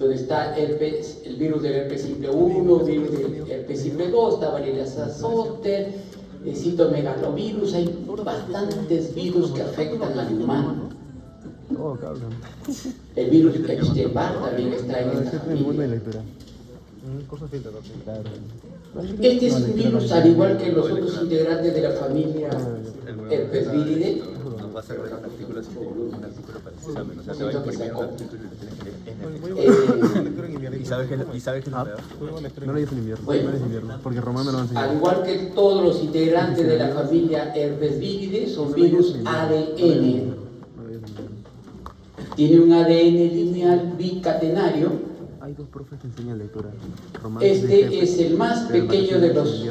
donde está el virus del herpes simple 1, virus del herpes simple 2, está Valeria zoster, citomegalovirus, hay bastantes virus que afectan al humano. Oh, cabrón. El virus de Epstein-Barr también está en esta familia. Este es un virus, al igual que los otros integrantes de la familia Herpesviridae. Vas a agregar un artículo para ese examen, o sea, te va a imprimir un artículo y sabes que es lo peor. No lo hice en invierno, Bueno, no lo hice en invierno, porque Román me lo va a enseñar. Al igual que todos los integrantes de la familia Herpesviridae, son virus ADN. Tiene un ADN lineal bicatenario. Hay dos profes que enseñan lectura. Román Este es el más pequeño de los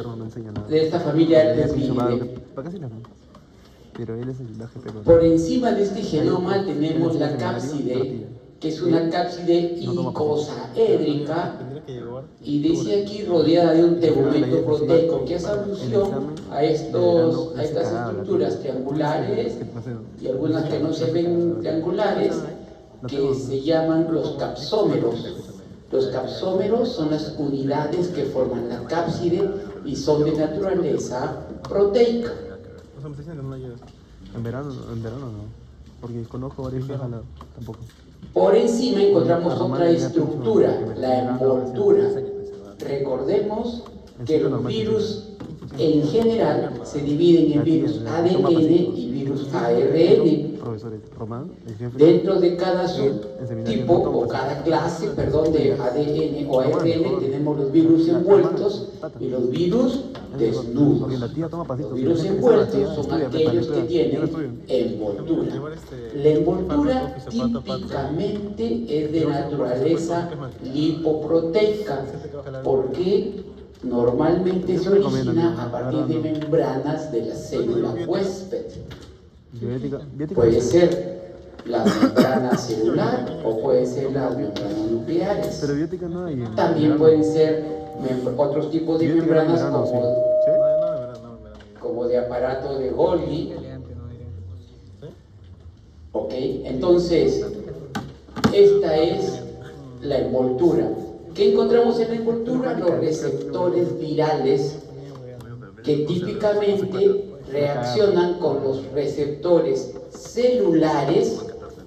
de esta familia Herpesviridae. Pero él es el AGP. Por encima de este genoma tenemos la cápside, que es una cápside icosaédrica, y dice aquí rodeada de un tegumento proteico, que hace alusión a estas estructuras triangulares y algunas que no se ven triangulares, que se llaman los capsómeros. Los capsómeros son las unidades que forman la cápside y son de naturaleza proteica. En verano no, porque conozco varios que tampoco. Por encima encontramos otra estructura, la envoltura. Recordemos que los virus en general se dividen en virus ADN y virus ARN. Profesores, Román, el jefe. Dentro de cada subtipo o cada clase, perdón, de ADN o ARN tenemos los virus envueltos y los virus desnudos. Los virus envueltos son aquellos que tienen envoltura. La envoltura típicamente es de naturaleza lipoproteica, porque normalmente se origina a partir de membranas de la célula huésped. Puede ser la membrana celular o puede ser las membranas nucleares. Pero biótica no hay. También pueden ser otros tipos de membranas como de aparato de Golgi. Ok, entonces esta es la envoltura. ¿Qué encontramos en la envoltura? Los receptores virales que típicamente reaccionan con los receptores celulares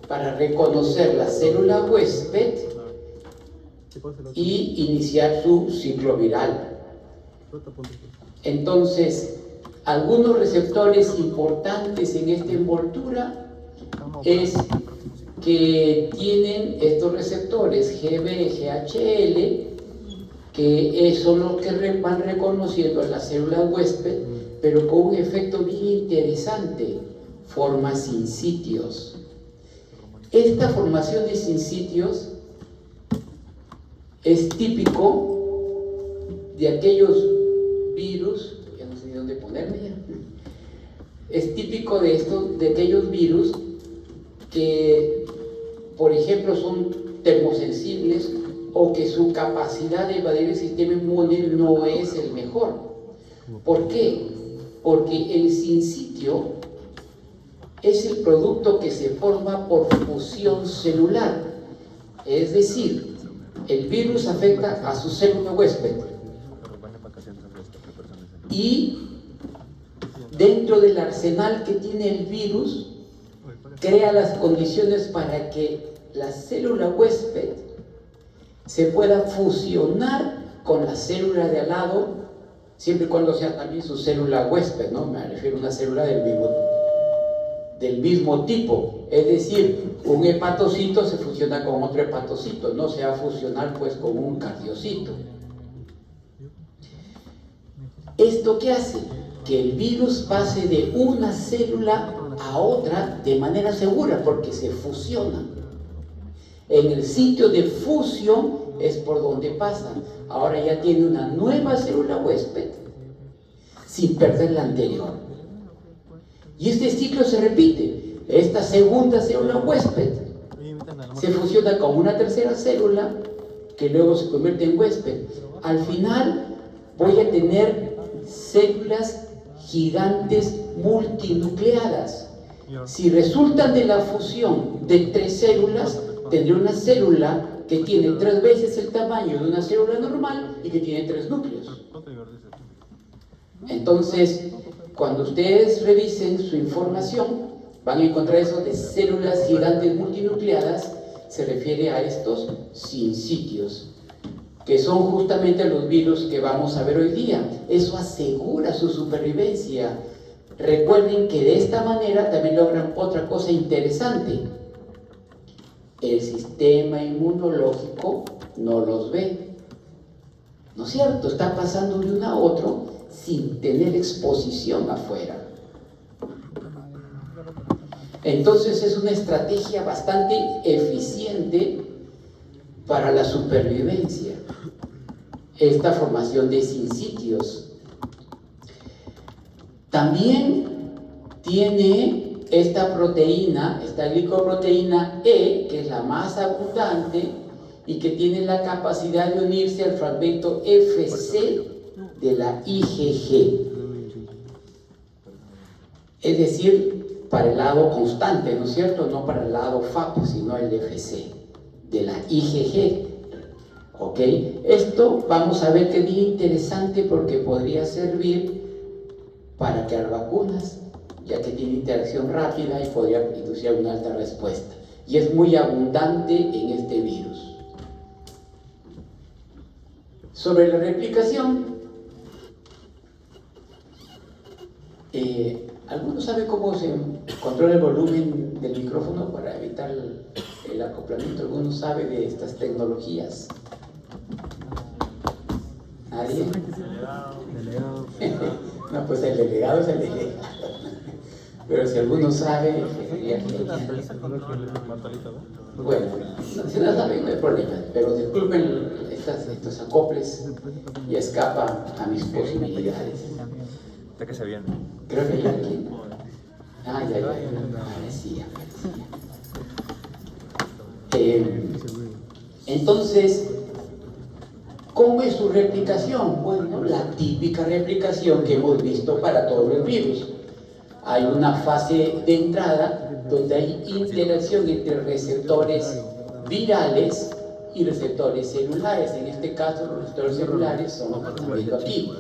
para reconocer la célula huésped y iniciar su ciclo viral. Entonces, algunos receptores importantes en esta envoltura es que tienen estos receptores GB, GHL, que son los que van reconociendo a la célula huésped, pero con un efecto bien interesante: forma sincitios. Esta formación de sincitios es típico de aquellos virus, ya no sé ni dónde ponerme ya, es típico de aquellos virus que, por ejemplo, son termosensibles o que su capacidad de evadir el sistema inmune no es el mejor. ¿Por qué? Porque el sincitio es el producto que se forma por fusión celular, es decir, el virus afecta a su célula huésped y dentro del arsenal que tiene el virus crea las condiciones para que la célula huésped se pueda fusionar con la célula de al lado, siempre y cuando sea también su célula huésped, ¿no? Me refiero a una célula del mismo tipo, es decir, un hepatocito se fusiona con otro hepatocito, no se va a fusionar pues con un cardiocito. ¿Esto qué hace? Que el virus pase de una célula a otra de manera segura, porque se fusiona. En el sitio de fusión es por donde pasa. Ahora ya tiene una nueva célula huésped sin perder la anterior. Y este ciclo se repite. Esta segunda célula huésped se fusiona con una tercera célula que luego se convierte en huésped. Al final voy a tener células gigantes multinucleadas. Si resultan de la fusión de 3 células, tendré una célula que tiene 3 veces el tamaño de una célula normal y que tiene 3 núcleos. Entonces, cuando ustedes revisen su información, van a encontrar eso de células gigantes multinucleadas. Se refiere a estos sincitios, que son justamente los virus que vamos a ver hoy día. Eso asegura su supervivencia. Recuerden que de esta manera también logran otra cosa interesante. El sistema inmunológico no los ve, ¿no es cierto? Está pasando de uno a otro sin tener exposición afuera. Entonces es una estrategia bastante eficiente para la supervivencia, esta formación de sincitios. También tiene esta proteína, esta glicoproteína E, que es la más abundante y que tiene la capacidad de unirse al fragmento FC de la IgG. Es decir, para el lado constante, ¿no es cierto? No para el lado FAP, sino el FC de la IgG. ¿Ok? Esto vamos a ver que es bien interesante porque podría servir para crear vacunas, ya que tiene interacción rápida y podría inducir una alta respuesta. Y es muy abundante en este virus. Sobre la replicación, ¿alguno sabe cómo se controla el volumen del micrófono para evitar el acoplamiento? ¿Alguno sabe de estas tecnologías? ¿Nadie? No, pues el delegado es el delegado. Pero si alguno sabe, sería genial. Bueno, si no saben, no hay problema. Pero disculpen estos acoples y escapa a mis posibilidades. Hasta que se viene. Creo que hay aquí. Ya. Parecía. Entonces, ¿cómo es su replicación? Bueno, la típica replicación que hemos visto para todos los virus. Hay una fase de entrada donde hay interacción entre receptores virales y receptores celulares. En este caso, los receptores celulares son los que están viendo aquí.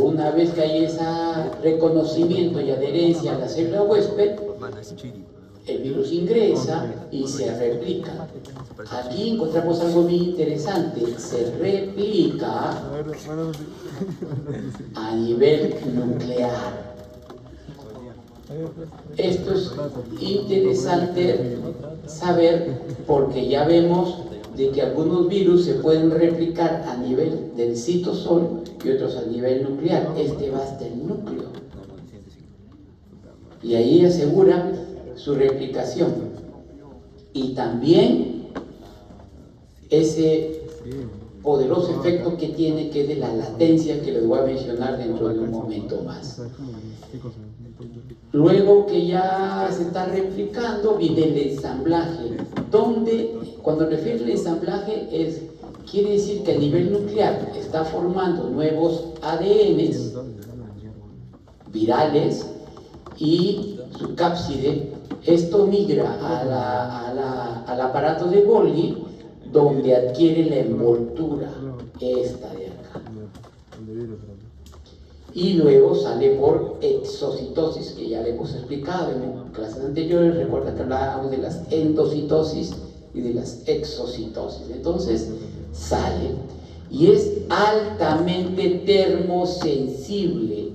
Una vez que hay ese reconocimiento y adherencia a la célula huésped, el virus ingresa y se replica. Aquí encontramos algo muy interesante. Se replica a nivel nuclear. Esto es interesante saber porque ya vemos de que algunos virus se pueden replicar a nivel del citosol y otros a nivel nuclear. Este va hasta el núcleo. Y ahí asegura su replicación. Y también ese poderoso efecto que tiene, que es de la latencia, que les voy a mencionar dentro de un momento más. Luego que ya se está replicando, viene el ensamblaje, donde cuando refiere al ensamblaje quiere decir que a nivel nuclear está formando nuevos ADNs virales y su cápside. Esto migra al aparato de Golgi, donde adquiere la envoltura, esta de acá. Y luego sale por exocitosis, que ya le hemos explicado en clases anteriores. Recuerda que hablábamos de las endocitosis y de las exocitosis. Entonces sale y es altamente termosensible.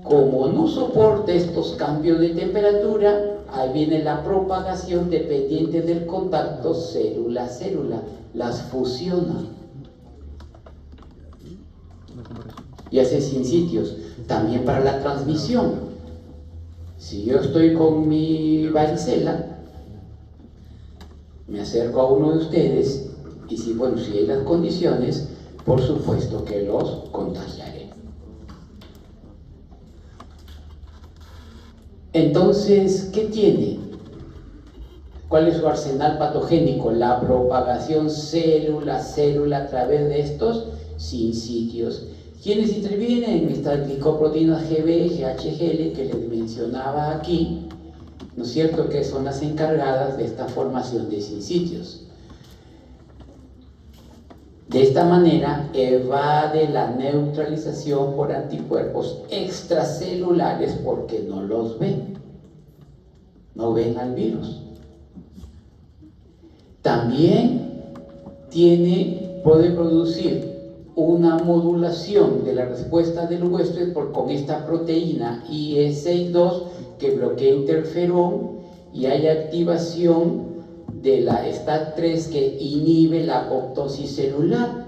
Como no soporta estos cambios de temperatura, ahí viene la propagación dependiente del contacto célula a célula. Las fusiona y hace sincitios. También para la transmisión. Si yo estoy con mi varicela, me acerco a uno de ustedes y si hay las condiciones, por supuesto que los contagiaré. Entonces, ¿qué tiene? ¿Cuál es su arsenal patogénico? La propagación célula a célula a través de estos sincitios. ¿Quiénes intervienen? Estas glicoproteínas GB, GHGL, que les mencionaba aquí, ¿no es cierto?, que son las encargadas de esta formación de sincitios. esta manera evade la neutralización por anticuerpos extracelulares porque no los ven, no ven al virus. También puede producir una modulación de la respuesta del huésped con esta proteína IE62 que bloquea interferón, y hay activación de la STAT3 que inhibe la apoptosis celular.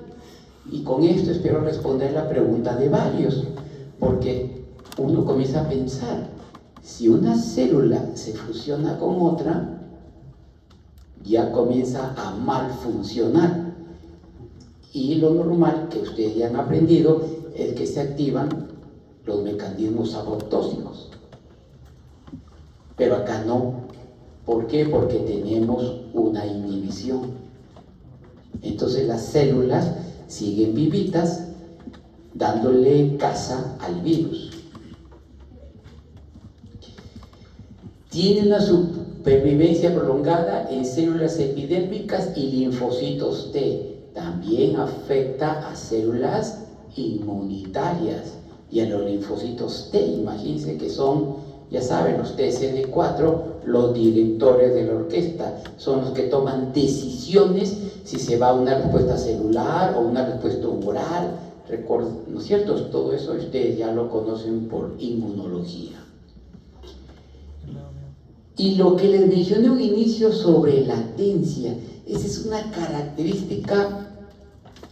Y con esto espero responder la pregunta de varios, porque uno comienza a pensar, si una célula se fusiona con otra, ya comienza a mal funcionar. Y lo normal que ustedes ya han aprendido es que se activan los mecanismos apoptósicos. Pero acá no. ¿Por qué? Porque tenemos una inhibición. Entonces las células siguen vivitas, dándole caza al virus. Tiene una supervivencia prolongada en células epidérmicas y linfocitos T. También afecta a células inmunitarias y a los linfocitos T. Imagínense que son, ya saben, los TCD4, los directores de la orquesta, son los que toman decisiones si se va a una respuesta celular o una respuesta humoral, ¿no es cierto? Todo eso ustedes ya lo conocen por inmunología. Y lo que les mencioné un inicio sobre latencia, esa es una característica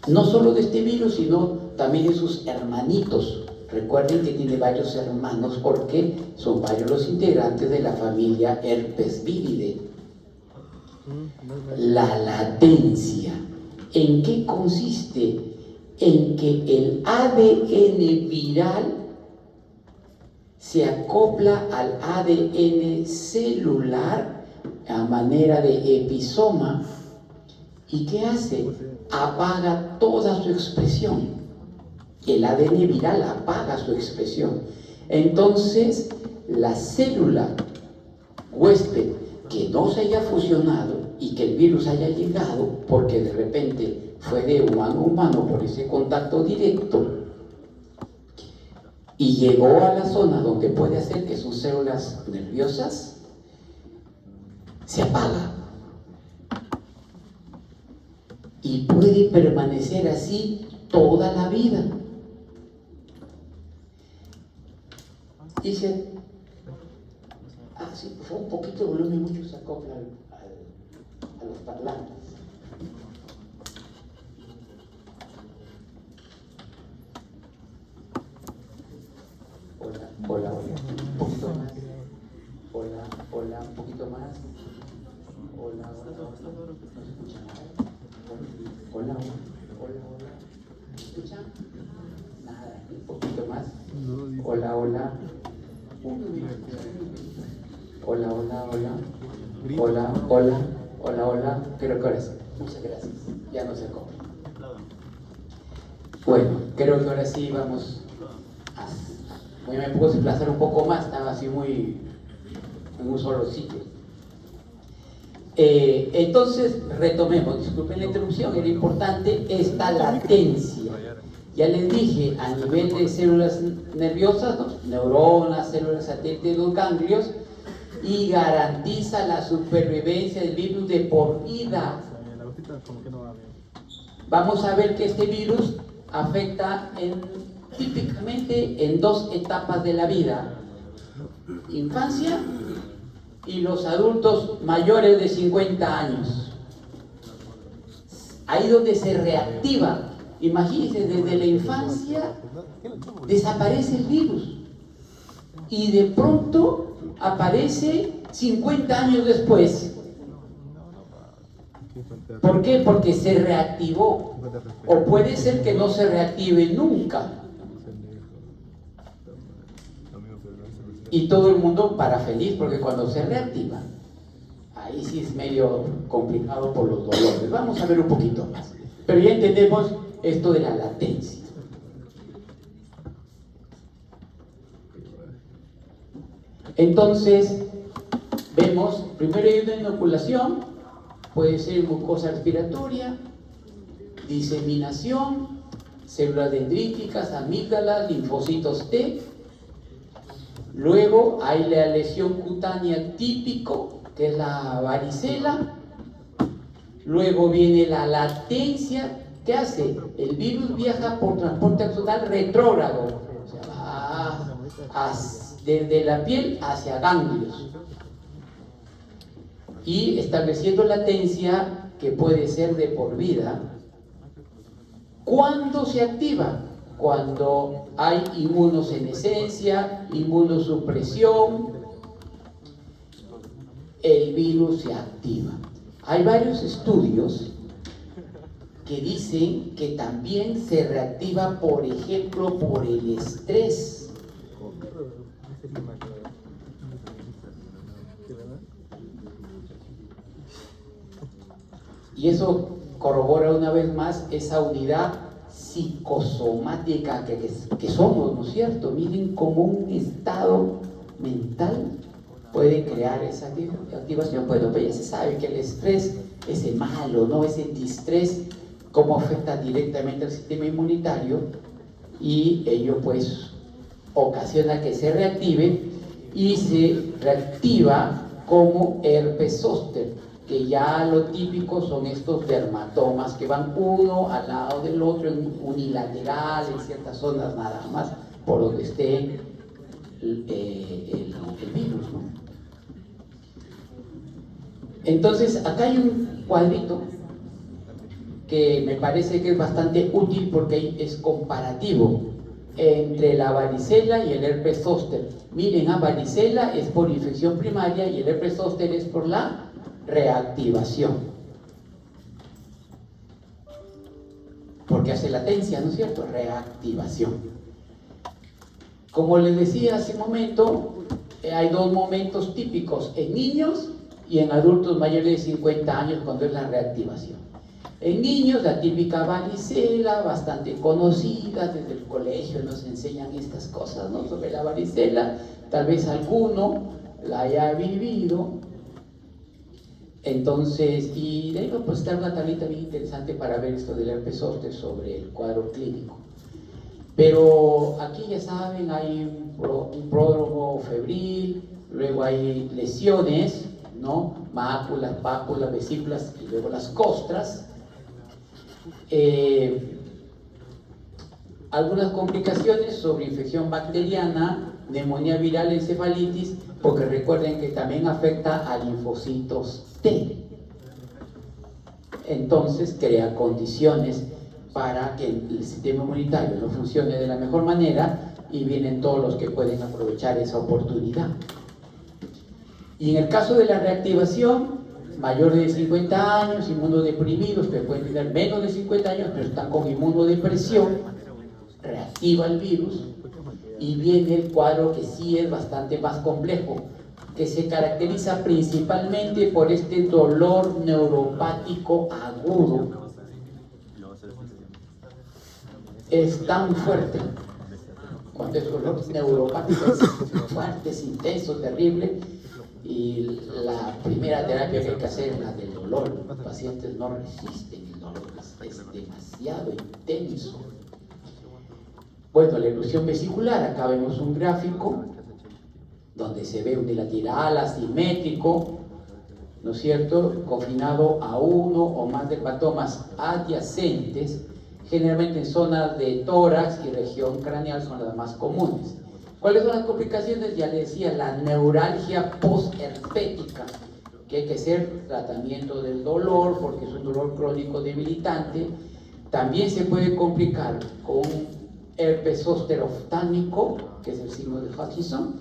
no solo de este virus, sino también de sus hermanitos. Recuerden que tiene varios hermanos porque son varios los integrantes de la familia Herpes viridae. La latencia, ¿en qué consiste? En que el ADN viral se acopla al ADN celular a manera de episoma. ¿Y qué hace? Apaga toda su expresión. El ADN viral apaga su expresión. Entonces, la célula huésped que no se haya fusionado y que el virus haya llegado, porque de repente fue de humano a humano por ese contacto directo, y llegó a la zona donde puede hacer que sus células nerviosas, se apaga. Y puede permanecer así toda la vida. Dice, sí, por favor, un poquito de volumen, mucho se acopla a los parlantes. Hola, un poquito más. Hola, un poquito más. Hola, no se escucha nada. Hola. ¿Me escuchan? Nada, un poquito más. Hola. Hola. Creo que ahora sí. Muchas gracias. Ya no se acopla. Bueno, creo que ahora sí vamos a... Bueno, me puedo desplazar un poco más, estaba así muy en un solo sitio. Entonces, retomemos, disculpen la interrupción, era importante esta latencia. Ya les dije, a nivel de células nerviosas, neuronas, células satélites de los ganglios, y garantiza la supervivencia del virus de por vida. Vamos a ver que este virus afecta típicamente en dos etapas de la vida: infancia y los adultos mayores de 50 años. Ahí donde se reactiva. Imagínense, desde la infancia desaparece el virus y de pronto aparece 50 años después. ¿Por qué? Porque se reactivó. O puede ser que no se reactive nunca. Y todo el mundo para feliz, porque cuando se reactiva, ahí sí es medio complicado por los dolores. Vamos a ver un poquito más. Pero ya entendemos esto de la latencia. Entonces, vemos, primero hay una inoculación, puede ser mucosa respiratoria, diseminación, células dendríticas, amígdalas, linfocitos T. Luego hay la lesión cutánea típico, que es la varicela. Luego viene la latencia. ¿Qué hace? El virus viaja por transporte axonal retrógrado, o sea, va desde la piel hacia ganglios y estableciendo latencia que puede ser de por vida. ¿Cuándo se activa? Cuando hay inmunosenescencia, inmunosupresión, el virus se activa. Hay varios estudios que dicen que también se reactiva, por ejemplo, por el estrés. Y eso corrobora una vez más esa unidad psicosomática que somos, ¿no es cierto? Miren cómo un estado mental puede crear esa activación. Bueno, pues ya se sabe que el estrés, ese malo, ¿no? Ese distrés, cómo afecta directamente al sistema inmunitario, y ello pues ocasiona que se reactive, y se reactiva como herpes zóster, que ya lo típico son estos dermatomas que van uno al lado del otro, en unilateral, en ciertas zonas nada más, por donde esté el virus, ¿no? Entonces, acá hay un cuadrito que me parece que es bastante útil porque es comparativo entre la varicela y el herpes zóster. Miren, varicela es por infección primaria y el herpes zóster es por la reactivación, porque hace latencia, ¿no es cierto? Reactivación. Como les decía hace un momento, hay dos momentos típicos: en niños y en adultos mayores de 50 años, cuando es la reactivación. En niños, la típica varicela, bastante conocida, desde el colegio nos enseñan estas cosas, ¿no? Sobre la varicela, tal vez alguno la haya vivido. Entonces, y de ahí va a postar una tablita bien interesante para ver esto del herpes zóster sobre el cuadro clínico. Pero aquí ya saben, hay un pródromo febril, luego hay lesiones, ¿no? Máculas, pápulas, vesículas y luego las costras. Algunas complicaciones sobre infección bacteriana, neumonía viral, encefalitis, porque recuerden que también afecta a linfocitos T. Entonces crea condiciones para que el sistema inmunitario no funcione de la mejor manera, y vienen todos los que pueden aprovechar esa oportunidad. Y en el caso de la reactivación, mayores de 50 años, inmunodeprimidos, que pueden tener menos de 50 años, pero están con inmunodepresión, reactiva el virus, y viene el cuadro que sí es bastante más complejo, que se caracteriza principalmente por este dolor neuropático agudo. Es tan fuerte, cuando es dolor neuropático es fuerte, es intenso, terrible, y la primera terapia que hay que hacer es la del dolor. Los pacientes no resisten el dolor, es demasiado intenso. Bueno, la erupción vesicular, acá vemos un gráfico donde se ve unilateral, asimétrico, ¿no es cierto?, confinado a uno o más dermatomas adyacentes, generalmente en zonas de tórax y región craneal son las más comunes. ¿Cuáles son las complicaciones? Ya les decía, la neuralgia postherpética, que hay que hacer tratamiento del dolor porque es un dolor crónico debilitante. También se puede complicar con herpes zóster oftánico, que es el signo de Hutchinson,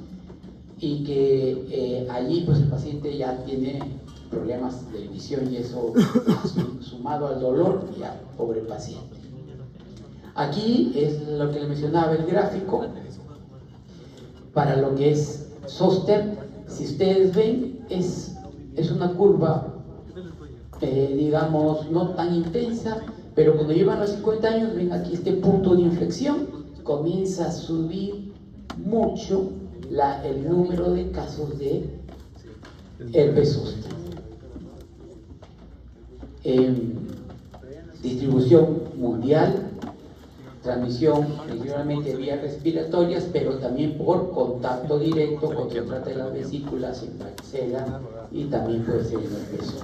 y que allí pues el paciente ya tiene problemas de visión, y eso sumado al dolor, ya, pobre paciente. Aquí es lo que le mencionaba el gráfico para lo que es zóster. Si ustedes ven, es una curva digamos no tan intensa, pero cuando llevan los 50 años, ven aquí este punto de inflexión, comienza a subir mucho el número de casos de herpes zóster. distribución mundial, transmisión principalmente vía respiratorias, pero también por contacto directo con se trata de las vesículas en varicela y también puede ser en el peso.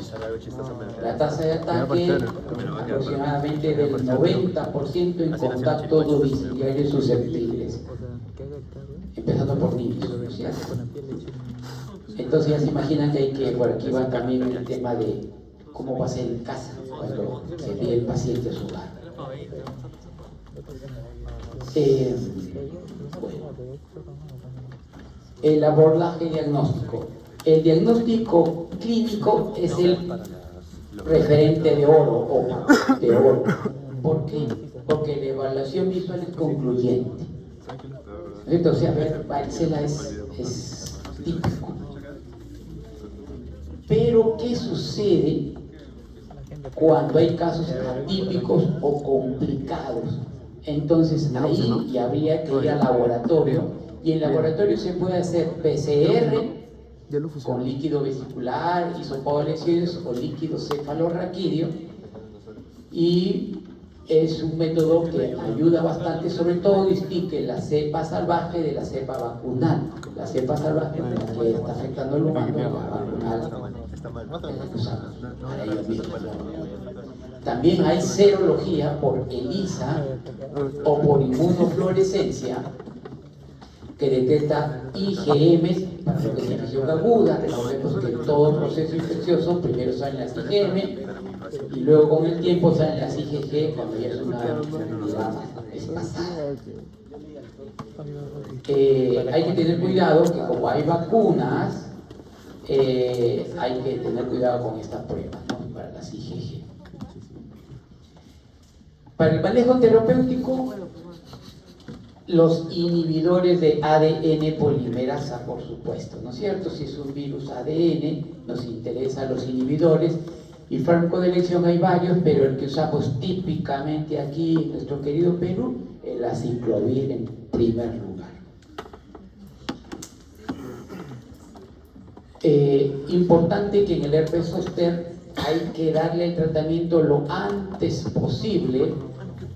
La tasa de ataque aproximadamente del 90% en contacto domiciliario susceptibles, empezando por niños, ¿cierto? Entonces ya se imaginan que por aquí va también el tema de cómo va a ser en casa cuando se envíe el paciente a su hogar. Bueno, el abordaje diagnóstico. El diagnóstico clínico es el referente de oro o de oro. ¿Por qué? Porque la evaluación visual es concluyente. Entonces, a ver, varicela es típico. Pero, ¿qué sucede cuando hay casos atípicos o complicados? Entonces ahí ya habría que ir al laboratorio, y en el laboratorio se puede hacer PCR con líquido vesicular, hisopado de lesiones o líquido cefalorraquídeo, y es un método que ayuda bastante, sobre todo distingue la cepa salvaje de la cepa vacunal. La cepa salvaje es la que está afectando al humano, la vacunal es la que usamos para ellos mismos. También hay serología por ELISA o por inmunofluorescencia que detecta IgM para lo que es infección aguda. Recordemos que en todo proceso infeccioso primero salen las IgM y luego con el tiempo salen las IgG cuando ya es una enfermedad desplazada. Hay que tener cuidado que como hay vacunas, hay que tener cuidado con esta prueba, ¿no? Para las IgG. Para el manejo terapéutico, los inhibidores de ADN polimerasa, por supuesto, ¿no es cierto? Si es un virus ADN, nos interesan los inhibidores, y fármaco de elección hay varios, pero el que usamos típicamente aquí en nuestro querido Perú es la aciclovir en primer lugar. Importante que en el herpes zóster hay que darle el tratamiento lo antes posible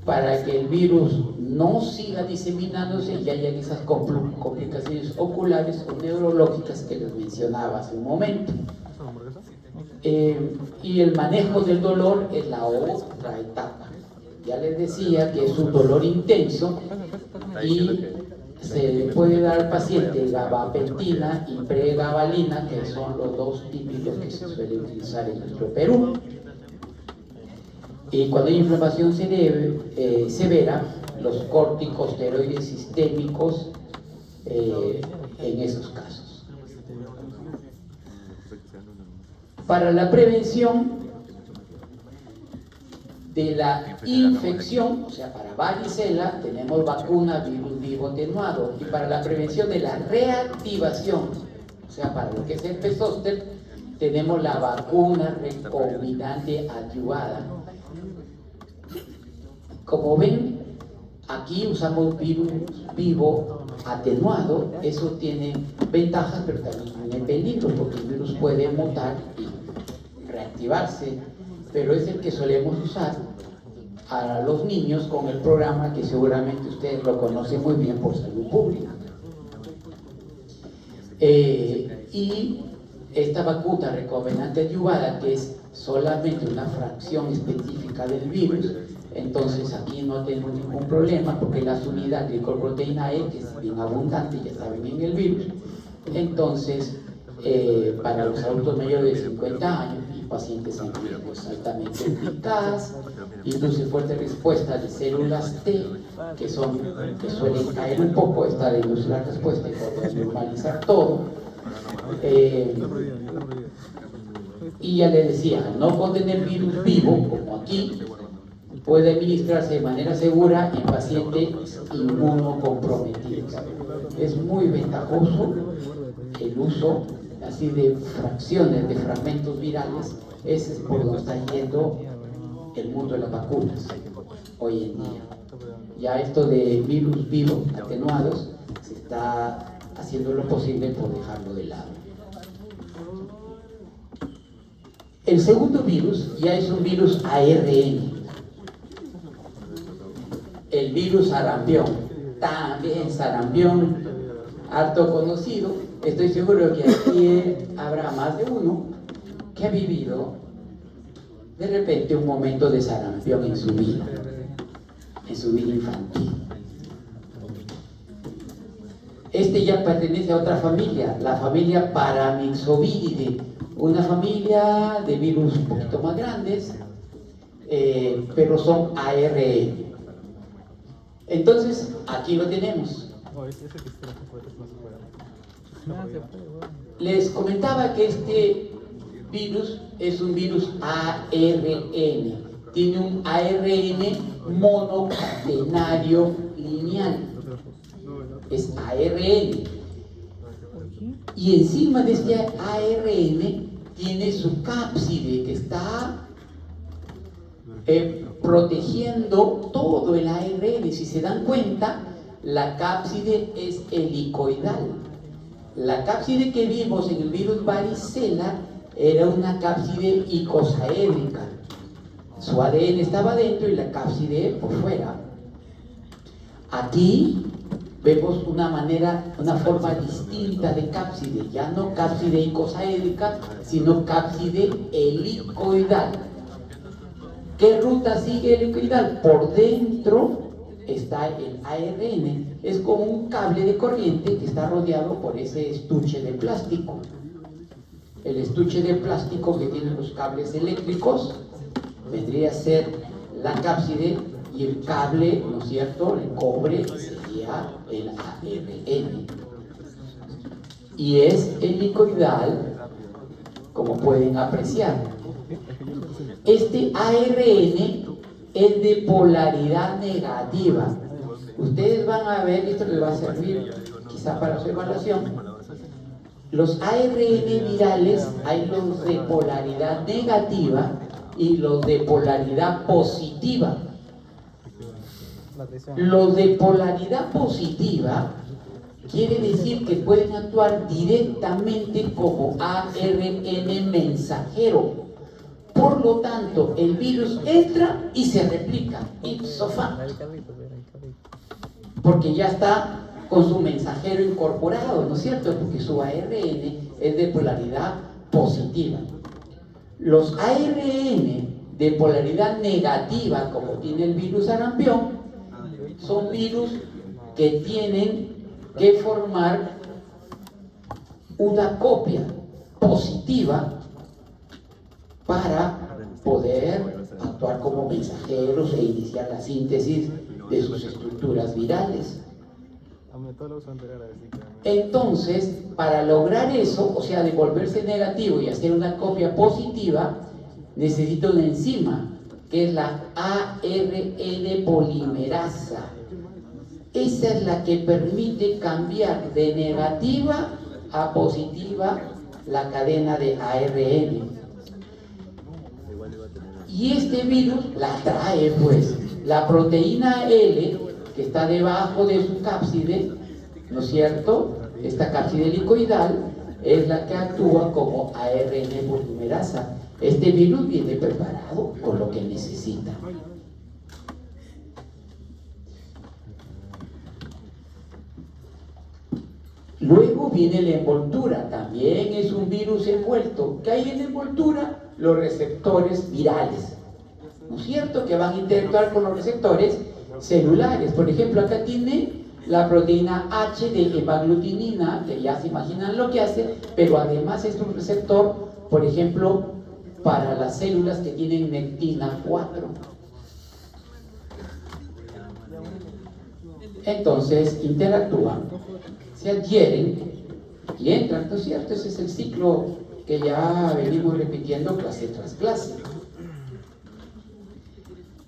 para que el virus no siga diseminándose y haya esas complicaciones oculares o neurológicas que les mencionaba hace un momento. Y el manejo del dolor es la otra etapa. Ya les decía que es un dolor intenso y se le puede dar al paciente gabapentina y pregabalina, que son los dos típicos que se suelen utilizar en nuestro Perú. Y cuando hay inflamación severa, los corticosteroides sistémicos en esos casos. Para la prevención de la infección, o sea, para varicela, tenemos vacuna virus vivo atenuado. Y para la prevención de la reactivación, o sea, para lo que es el herpes zóster, tenemos la vacuna recombinante adyuvada. Como ven, aquí usamos virus vivo atenuado. Eso tiene ventajas, pero también tiene peligros, porque el virus puede mutar y reactivarse, pero es el que solemos usar a los niños con el programa que seguramente ustedes lo conocen muy bien por salud pública. Y esta vacuna recombinante adyuvada, que es solamente una fracción específica del virus, entonces aquí no tenemos ningún problema porque las unidades de glicoproteína E, que es bien abundante, ya saben, en el virus. Entonces, para los adultos mayores de 50 años y pacientes en riesgo altamente eficaz, induce fuerte respuesta de células T, que suelen caer un poco, esta de inducir la respuesta y poder normalizar todo. Y ya les decía, no contener virus vivo, como aquí, puede administrarse de manera segura en pacientes inmunocomprometidos. Es muy ventajoso el uso así de fracciones, de fragmentos virales. Ese es por donde está yendo el mundo de las vacunas hoy en día. Ya esto de virus vivos atenuados se está haciendo lo posible por dejarlo de lado. El segundo virus ya es un virus ARN. virus sarampión. También sarampión, harto conocido. Estoy seguro que aquí habrá más de uno que ha vivido de repente un momento de sarampión en su vida infantil. Este ya pertenece a otra familia, la familia Paramyxoviridae, una familia de virus un poquito más grandes, pero son ARN. Entonces, aquí lo tenemos. Les comentaba que este virus es un virus ARN, tiene un ARN monocatenario lineal, es ARN, y encima de este ARN tiene su cápside que está protegiendo todo el ARN. Si se dan cuenta, la cápside es helicoidal. La cápside que vimos en el virus varicela era una cápside icosaédrica. Su ADN estaba dentro y la cápside por fuera. Aquí vemos una forma distinta de cápside, ya no cápside icosaédrica, sino cápside helicoidal. ¿Qué ruta sigue el helicoidal? Por dentro está el ARN, es como un cable de corriente que está rodeado por ese estuche de plástico. El estuche de plástico que tiene los cables eléctricos vendría a ser la cápside, y el cable, ¿no es cierto?, el cobre sería el ARN. Y es helicoidal, como pueden apreciar. Este ARN es de polaridad negativa. Ustedes van a ver, esto les va a servir quizá para su evaluación. Los ARN virales, hay los de polaridad negativa y los de polaridad positiva. Los de polaridad positiva quiere decir que pueden actuar directamente como ARN mensajero. Por lo tanto, el virus entra y se replica ipso facto, porque ya está con su mensajero incorporado, ¿no es cierto? Porque su ARN es de polaridad positiva. Los ARN de polaridad negativa, como tiene el virus sarampión, son virus que tienen que formar una copia positiva para poder actuar como mensajeros e iniciar la síntesis de sus estructuras virales. Entonces, para lograr eso, o sea, de volverse negativo y hacer una copia positiva, necesita una enzima, que es la ARN polimerasa. Esa es la que permite cambiar de negativa a positiva la cadena de ARN. Y este virus la trae, pues, la proteína L, que está debajo de su cápside, ¿no es cierto? Esta cápside helicoidal es la que actúa como ARN polimerasa. Este virus viene preparado con lo que necesita. Luego viene la envoltura, también es un virus envuelto. ¿Qué hay en la envoltura? Los receptores virales, ¿no es cierto?, que van a interactuar con los receptores celulares. Por ejemplo, acá tiene la proteína H de hemaglutinina, que ya se imaginan lo que hace, pero además es un receptor, por ejemplo, para las células que tienen nectina 4. Entonces interactúan, se adhieren y entran, ¿no es cierto? Ese es el ciclo que ya venimos repitiendo clase tras clase.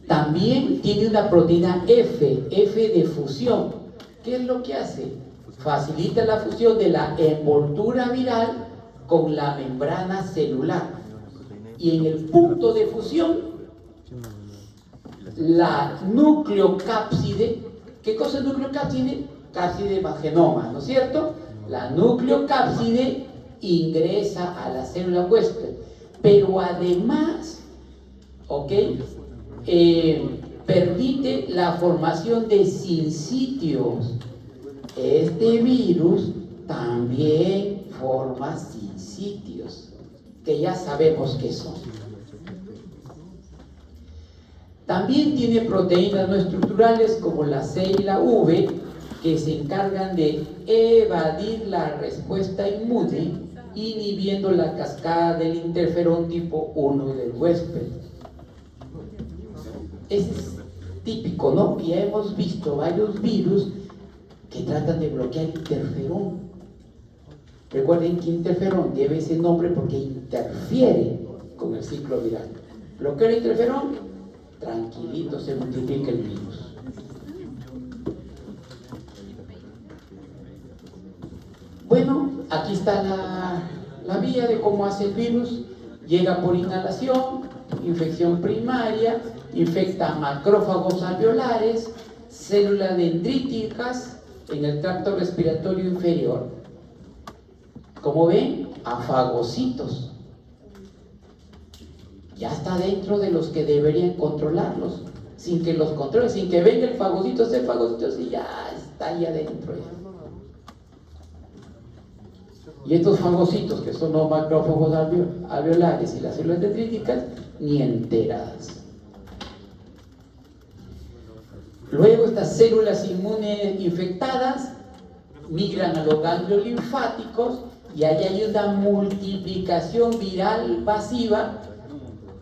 También tiene una proteína F de fusión. ¿Qué es lo que hace? Facilita la fusión de la envoltura viral con la membrana celular. Y en el punto de fusión, la nucleocápside. ¿Qué cosa es nucleocápside? Cápside más genoma, ¿no es cierto? La nucleocápside ingresa a la célula huésped, pero además, ¿ok?, permite la formación de sincitios. Este virus también forma sincitios, que ya sabemos qué son. También tiene proteínas no estructurales como la C y la V, que se encargan de evadir la respuesta inmune, inhibiendo la cascada del interferón tipo 1 del huésped. Es típico, ¿no? Ya hemos visto varios virus que tratan de bloquear interferón. Recuerden que interferón lleva ese nombre porque interfiere con el ciclo viral. Bloquea el interferón, tranquilito se multiplica el virus. Bueno, aquí está la vía de cómo hace el virus. Llega por inhalación, infección primaria, infecta macrófagos alveolares, células dendríticas en el tracto respiratorio inferior. Como ven, a fagocitos. Ya está dentro de los que deberían controlarlos, sin que los controle, sin que venga el fagocito, ese fagocito, y ya está ahí adentro. Y estos fagocitos, que son los macrófagos alveolares y las células dendríticas, ni enteradas. Luego estas células inmunes infectadas migran a los ganglios linfáticos y allí hay una multiplicación viral pasiva,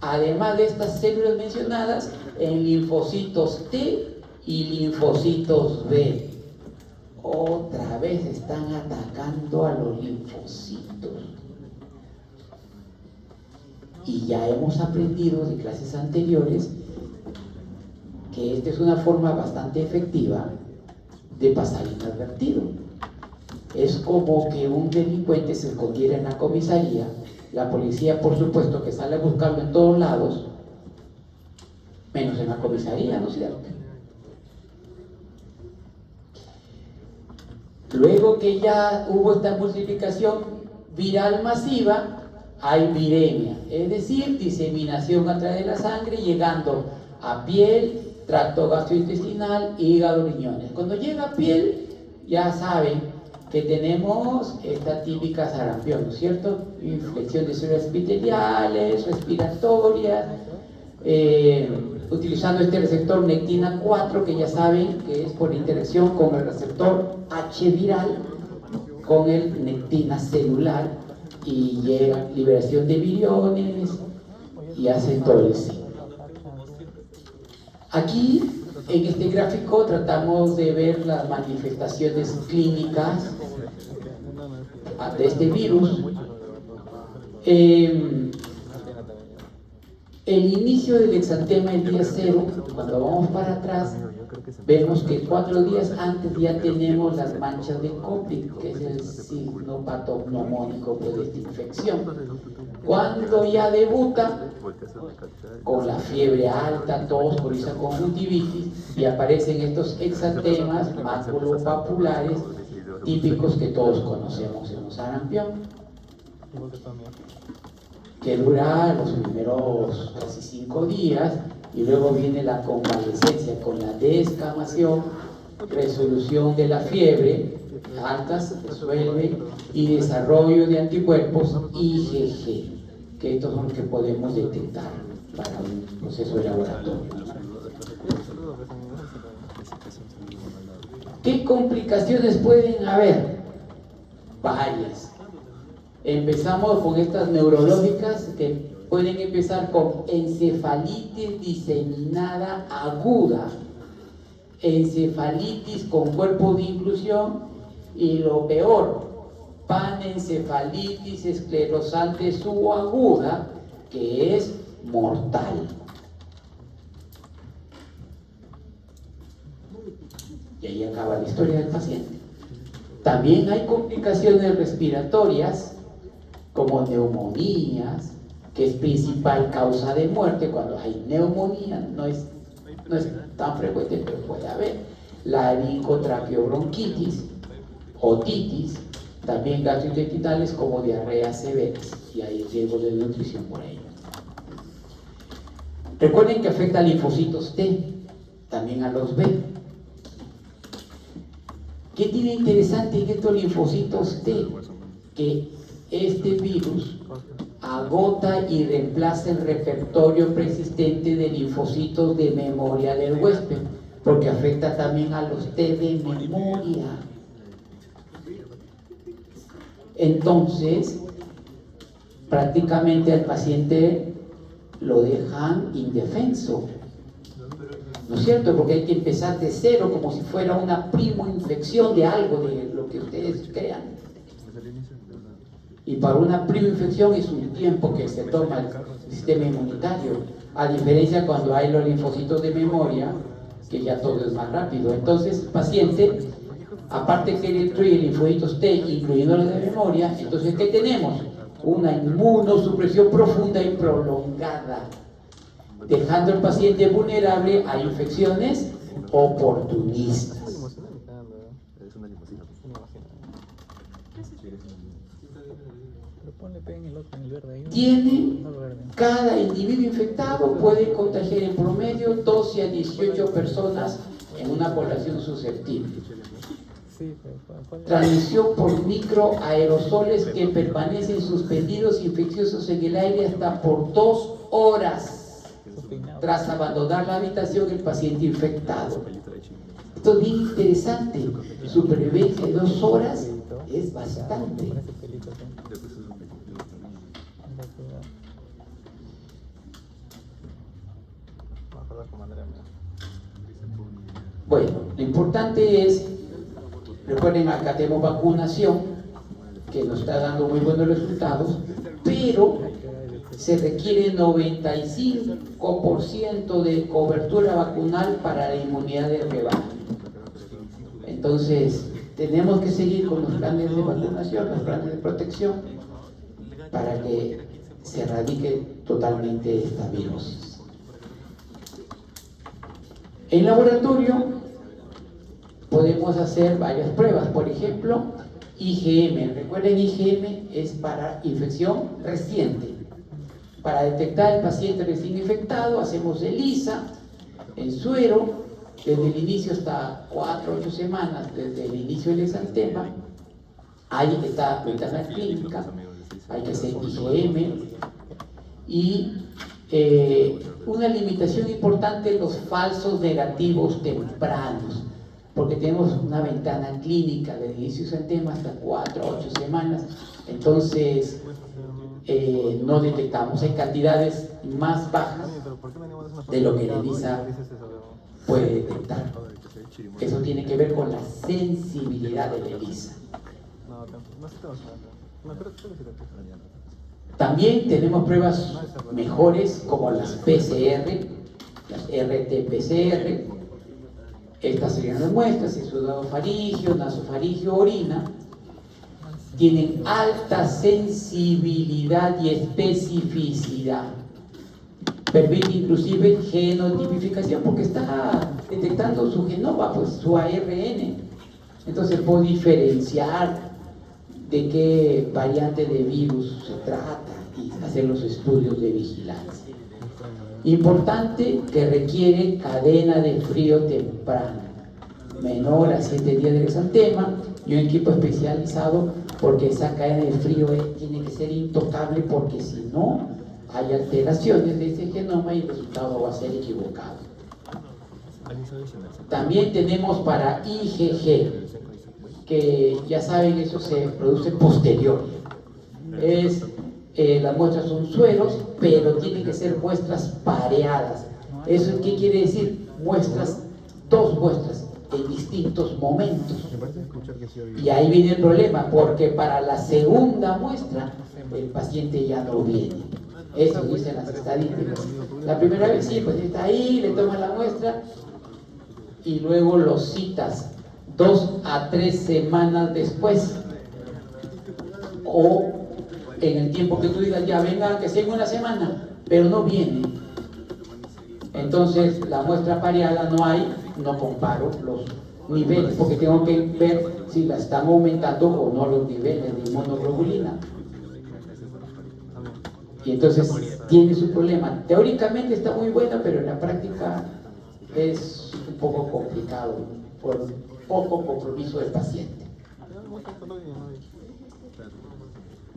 además de estas células mencionadas, en linfocitos T y linfocitos B. Otra vez están atacando a los linfocitos. Y ya hemos aprendido de clases anteriores que esta es una forma bastante efectiva de pasar inadvertido. Es como que un delincuente se escondiera en la comisaría, la policía por supuesto que sale a buscarlo en todos lados, menos en la comisaría, ¿no es cierto? Luego que ya hubo esta multiplicación viral masiva, hay viremia, es decir, diseminación a través de la sangre, llegando a piel, tracto gastrointestinal, hígado, riñones. Cuando llega a piel, ya saben que tenemos esta típica sarampión, ¿no es cierto? Infección de células epiteliales, respiratorias, utilizando este receptor nectina 4, que ya saben que es por interacción con el receptor H viral, con el nectina celular, y llega liberación de viriones y hacen todo el ciclo. Aquí en este gráfico tratamos de ver las manifestaciones clínicas de este virus. El inicio del exantema el día 0, cuando vamos para atrás, vemos que 4 días antes ya tenemos las manchas de Koplik, que es el signo patognomónico de esta infección. Cuando ya debuta, con la fiebre alta, tos, coriza, conjuntivitis, y aparecen estos exantemas maculopapulares típicos que todos conocemos en los sarampión, que dura los primeros casi 5 días, y luego viene la convalescencia con la descamación, resolución de la fiebre alta, se resuelve, y desarrollo de anticuerpos IgG, que estos son los que podemos detectar para un proceso de laboratorio. ¿Qué complicaciones pueden haber? Varias. Empezamos con estas neurológicas que pueden empezar con encefalitis diseminada aguda, encefalitis con cuerpo de inclusión y lo peor, panencefalitis esclerosante subaguda, que es mortal. Y ahí acaba la historia del paciente. También hay complicaciones respiratorias como neumonías, que es principal causa de muerte. Cuando hay neumonía, no es tan frecuente, pero puede haber laringotraqueobronquitis, otitis, también gastrointestinales como diarreas severas, y hay riesgo de nutrición por ello. Recuerden que afecta a linfocitos T, también a los B. ¿Qué tiene interesante en estos linfocitos T? Que este virus agota y reemplaza el repertorio persistente de linfocitos de memoria del huésped, porque afecta también a los T de memoria. Entonces, prácticamente al paciente lo dejan indefenso, ¿no es cierto? Porque hay que empezar de cero, como si fuera una primo-infección de algo, de lo que ustedes crean. Y para una primo-infección es un tiempo que se toma el sistema inmunitario, a diferencia cuando hay los linfocitos de memoria, que ya todo es más rápido. Entonces, el paciente, aparte que destruye linfocitos T, incluyendo los de memoria, entonces, ¿qué tenemos? Una inmunosupresión profunda y prolongada, dejando al paciente vulnerable a infecciones oportunistas. Cada individuo infectado puede contagiar en promedio 12 a 18 personas en una población susceptible. Transmisión por microaerosoles que permanecen suspendidos infecciosos en el aire hasta por 2 horas tras abandonar la habitación del paciente infectado. Esto es bien interesante. Supervivencia de 2 horas es bastante. Bueno, lo importante es, recuerden, acá tenemos vacunación que nos está dando muy buenos resultados, pero se requiere 95% de cobertura vacunal para la inmunidad de rebaño. Entonces, tenemos que seguir con los planes de vacunación, los planes de protección, para que se erradique totalmente esta virosis. En laboratorio podemos hacer varias pruebas, por ejemplo, IgM. Recuerden, IgM es para infección reciente. Para detectar el paciente recién infectado, hacemos ELISA en suero, desde el inicio hasta 4 o 8 semanas, desde el inicio del exantema. Ahí está la ventana clínica, hay que hacer IgM. Y una limitación importante, los falsos negativos tempranos, porque tenemos una ventana clínica del inicio del exantema hasta 4 a 8 semanas, entonces no detectamos. Hay cantidades más bajas de lo que la ELISA puede detectar. Eso tiene que ver con la sensibilidad de la ELISA. También tenemos pruebas mejores como las PCR, las RT-PCR. Estas serían las muestras: exudadofaringio, nasofaringio, orina. Tienen alta sensibilidad y especificidad. Permite inclusive genotipificación porque está detectando su genoma, pues su ARN. Entonces puedo diferenciar de qué variante de virus se trata y hacer los estudios de vigilancia. Importante que requiere cadena de frío temprano, menor a 7 días del exantema, y un equipo especializado, porque esa cadena de frío tiene que ser intocable, porque si no hay alteraciones de ese genoma y el resultado va a ser equivocado. También tenemos para IgG, que ya saben, eso se produce posterior. Las muestras son sueros, pero tienen que ser muestras pareadas. ¿Eso qué quiere decir? Dos muestras en distintos momentos. Y ahí viene el problema, porque para la segunda muestra el paciente ya no viene. Eso dicen las estadísticas. La primera vez sí, pues está ahí, le toman la muestra y luego lo citas 2 a 3 semanas después, o en el tiempo que tú digas, ya venga, que sea en una semana, pero no viene. Entonces la muestra pareada no hay, no comparo los niveles, porque tengo que ver si la están aumentando o no los niveles de inmunoglobulina. Y entonces tiene su problema. Teóricamente está muy buena, pero en la práctica es un poco complicado por poco compromiso del paciente.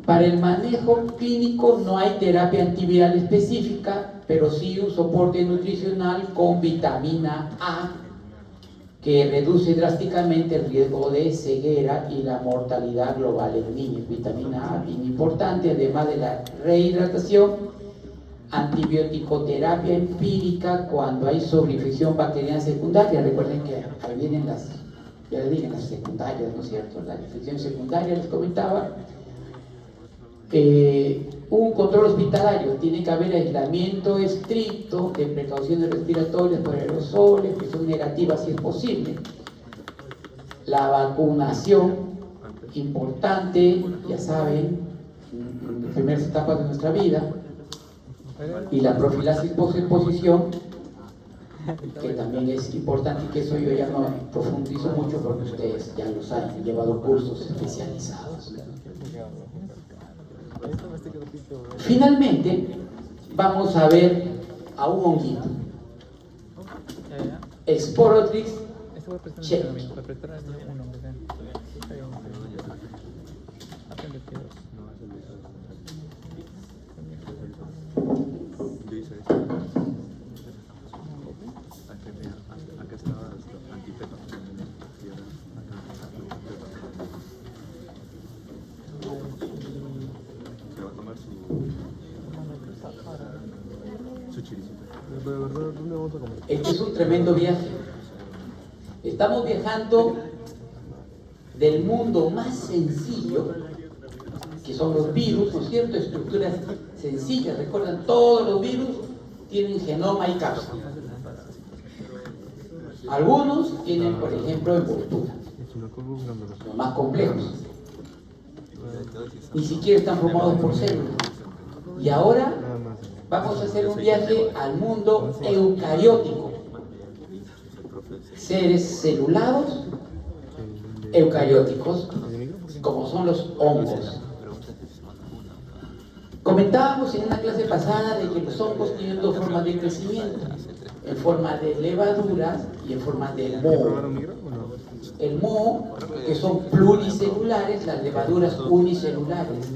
Para el manejo clínico no hay terapia antiviral específica, pero sí un soporte nutricional con vitamina A que reduce drásticamente el riesgo de ceguera y la mortalidad global en niños. Vitamina A, bien importante, además de la rehidratación, antibioticoterapia empírica cuando hay sobreinfección bacteriana secundaria. Recuerden que ahí vienen las secundarias, ¿no es cierto? La infección secundaria, les comentaba. Un control hospitalario, tiene que haber aislamiento estricto de precauciones respiratorias por aerosoles, presión negativa si es posible. La vacunación, importante, ya saben, en las primeras etapas de nuestra vida. Y la profilaxis post-exposición, que también es importante, y que eso yo ya no profundizo mucho porque ustedes ya los han llevado cursos especializados. Finalmente, vamos a ver a un honguito, Sporotrix check. Yo hice esto. Acá estaba antipepa. Se va a tomar su chiricito. ¿Dónde vamos a comer? Este es un tremendo viaje. Estamos viajando del mundo más sencillo, que son los virus, ¿no es cierto? Estructuras sencillas. Recuerdan, todos los virus tienen genoma y cápsula. Algunos tienen, por ejemplo, envoltura. Los más complejos. Ni siquiera están formados por células. Y ahora vamos a hacer un viaje al mundo eucariótico. Seres celulados eucarióticos, como son los hongos. Comentábamos en una clase pasada de que los hongos tienen dos formas de crecimiento, en forma de levaduras y en forma de moho. El moho, que son pluricelulares, las levaduras unicelulares.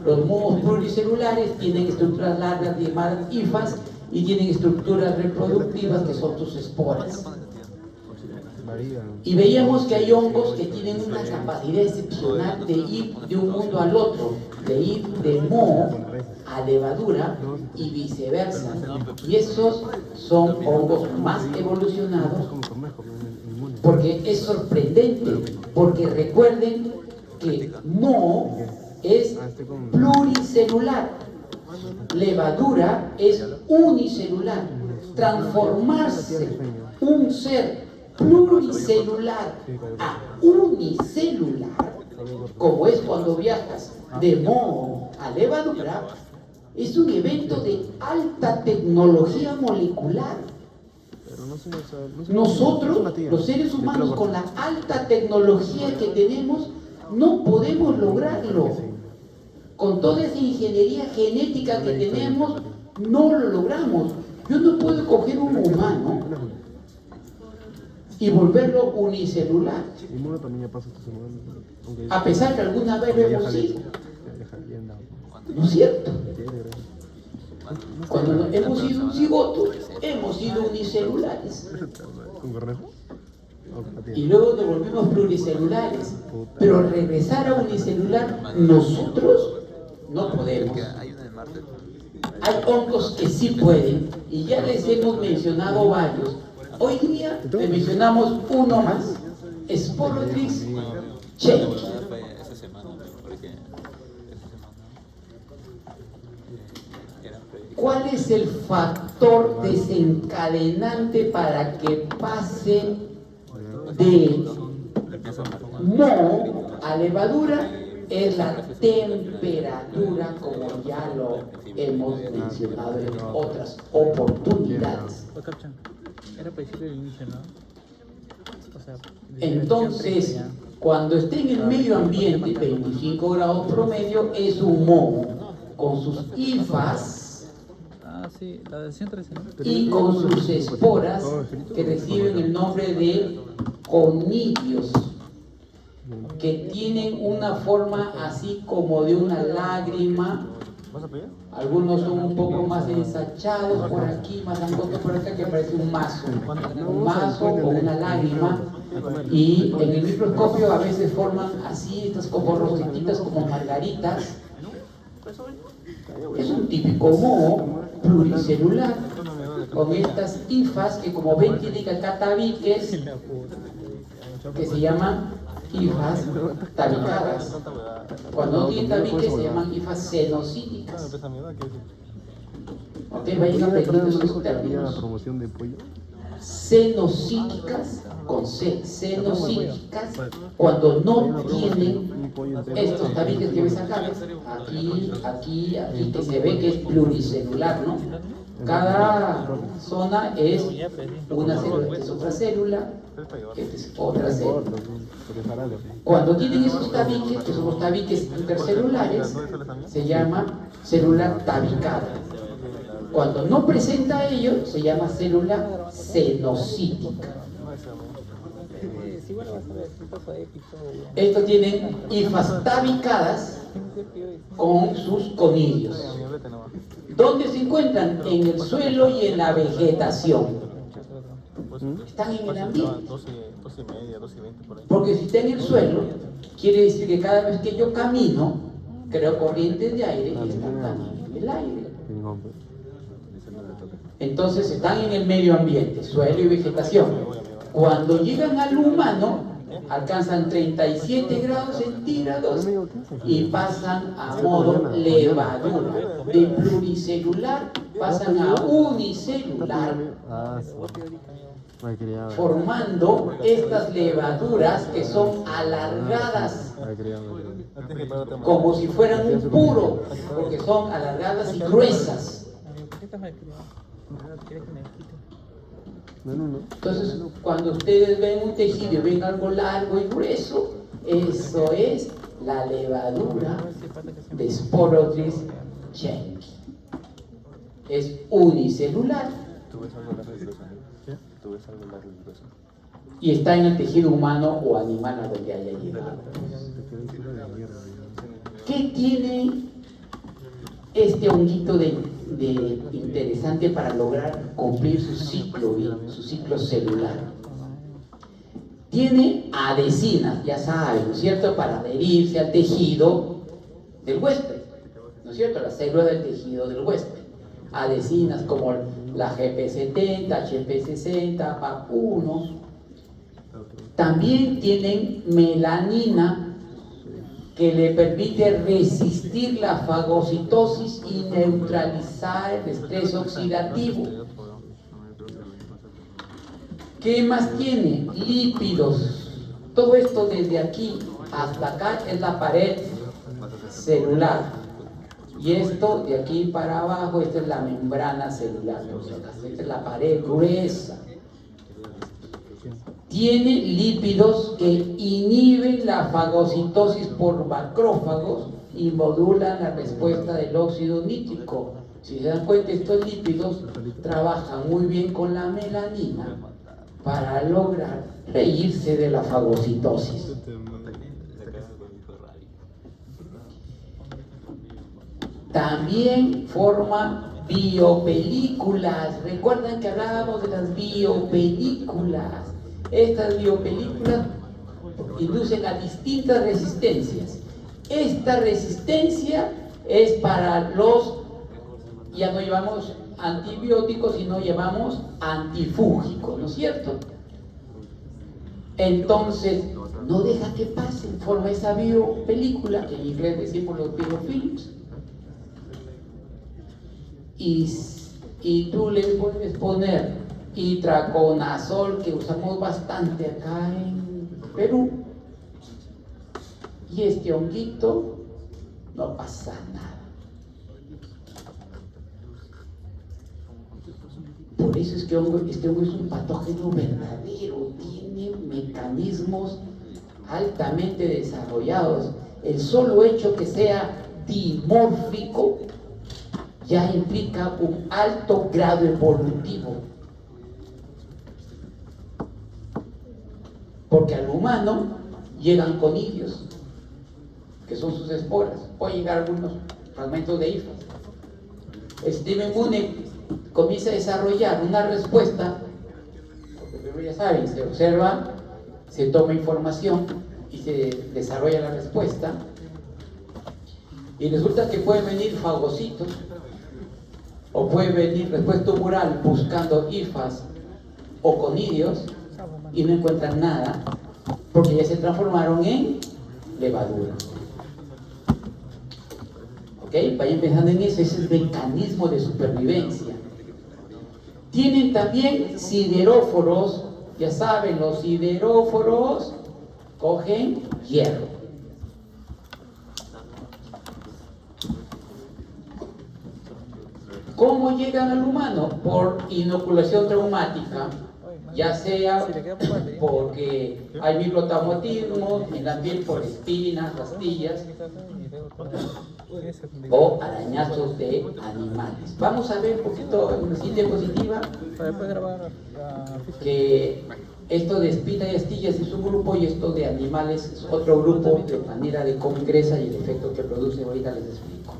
Los mohos pluricelulares tienen estructuras largas llamadas hifas y tienen estructuras reproductivas que son tus esporas. Y veíamos que hay hongos que tienen una capacidad excepcional de ir de un mundo al otro, de ir de moho a levadura y viceversa. Y esos son hongos más evolucionados, porque es sorprendente, porque recuerden que moho es pluricelular, levadura es unicelular. Transformarse un ser pluricelular a unicelular, como es cuando viajas de moho a levadura, es un evento de alta tecnología molecular. Nosotros, los seres humanos, con la alta tecnología que tenemos, no podemos lograrlo. Con toda esa ingeniería genética que tenemos, no lo logramos. Yo no puedo coger un humano y volverlo unicelular, a pesar que alguna vez lo hemos sido. ¿No es cierto? Cuando hemos sido un cigoto, hemos sido unicelulares. Y luego nos volvimos pluricelulares. Pero regresar a unicelular, nosotros no podemos. Hay hongos que sí pueden, y ya les hemos mencionado varios. Hoy día les mencionamos uno más, Sporotrix check. ¿Cuál es el factor desencadenante para que pase de moho a levadura? Es la temperatura, como ya lo hemos mencionado en otras oportunidades. Entonces, cuando esté en el medio ambiente, 25 grados promedio, es un moho con sus hifas sí, la del centro es, ¿no? y con sus esporas que reciben el nombre de conidios, que tienen una forma así como de una lágrima. Algunos son un poco más ensanchados por aquí, más angostos por acá, que parece un mazo o una lágrima. Y en el microscopio a veces forman así, estas como rosetitas, como margaritas. Es un típico moho pluricelular con estas hifas que, como ven, tienen acá tabiques que se llaman hifas tabicadas. Cuando no tienen tabiques se llaman hifas cenocíticas. Ok, vayan aprendiendo esos términos. Promoción de pollo. Cenocíticas, con C, cenocíticas, cuando no tienen estos tabiques que ves acá, ¿ves? Aquí, que se ve que es pluricelular, ¿no? Cada zona es una célula, que es otra célula, que es otra célula. Cuando tienen esos tabiques, que son los tabiques intercelulares, se llama célula tabicada. Cuando no presenta ello, se llama célula cenocítica. Estos tienen hifas tabicadas con sus conidios. ¿Dónde se encuentran? En el suelo y en la vegetación. Están en el ambiente. Porque si está en el suelo, quiere decir que cada vez que yo camino, creo corrientes de aire y están también en el aire. Entonces están en el medio ambiente, suelo y vegetación. Cuando llegan al humano, alcanzan 37 grados centígrados y pasan a modo levadura. De pluricelular pasan a unicelular, formando estas levaduras que son alargadas, como si fueran un puro, porque son alargadas y gruesas. Entonces, cuando ustedes ven un tejido y ven algo largo y grueso, eso es la levadura de Sporotris Schenck. Es unicelular y está en el tejido humano o animal a donde haya llegado. ¿Qué tiene este honguito de interesante para lograr cumplir su ciclo bien, su ciclo celular? Tiene adhesinas, ya saben, ¿no es cierto?, para adherirse al tejido del huésped, ¿no es cierto?, la célula del tejido del huésped. Adhesinas como la GP70, HP60, PAP1. También tienen melanina, que le permite resistir la fagocitosis y neutralizar el estrés oxidativo. ¿Qué más tiene? Lípidos. Todo esto desde aquí hasta acá es la pared celular. Y esto de aquí para abajo, esta es la membrana celular. Esta es la pared gruesa. Tiene lípidos que inhiben la fagocitosis por macrófagos y modulan la respuesta del óxido nítrico. Si se dan cuenta, estos lípidos trabajan muy bien con la melanina para lograr reírse de la fagocitosis. También forma biopelículas. ¿Recuerdan que hablábamos de las biopelículas? Estas biopelículas inducen a distintas resistencias. Esta resistencia es para los, ya no llevamos antibióticos, sino llevamos antifúngicos, ¿no es cierto? Entonces, no deja que pase, forma esa biopelícula, que en inglés decimos los biofilms, y tú le puedes poner itraconazol, que usamos bastante acá en Perú, y este honguito no pasa nada. Por eso es que este hongo es un patógeno verdadero, tiene mecanismos altamente desarrollados. El solo hecho que sea dimórfico ya implica un alto grado evolutivo. Porque al humano llegan conidios, que son sus esporas. Pueden llegar algunos fragmentos de hifas. El sistema inmune comienza a desarrollar una respuesta, porque ya saben, se observa, se toma información y se desarrolla la respuesta. Y resulta que pueden venir fagocitos, o puede venir respuesta tumoral buscando hifas o conidios y no encuentran nada porque ya se transformaron en levadura. ¿Ok? Vayan pensando en eso, ese es el mecanismo de supervivencia. Tienen también sideróforos, ya saben, los sideróforos cogen hierro. ¿Cómo llegan al humano? Por inoculación traumática, ya sea porque hay microtraumatismos en la piel por espinas, astillas o arañazos de animales. Vamos a ver un poquito en la siguiente diapositiva que esto de espinas y astillas es un grupo y esto de animales es otro grupo, de manera de cómo ingresa y el efecto que produce. Ahorita les explico.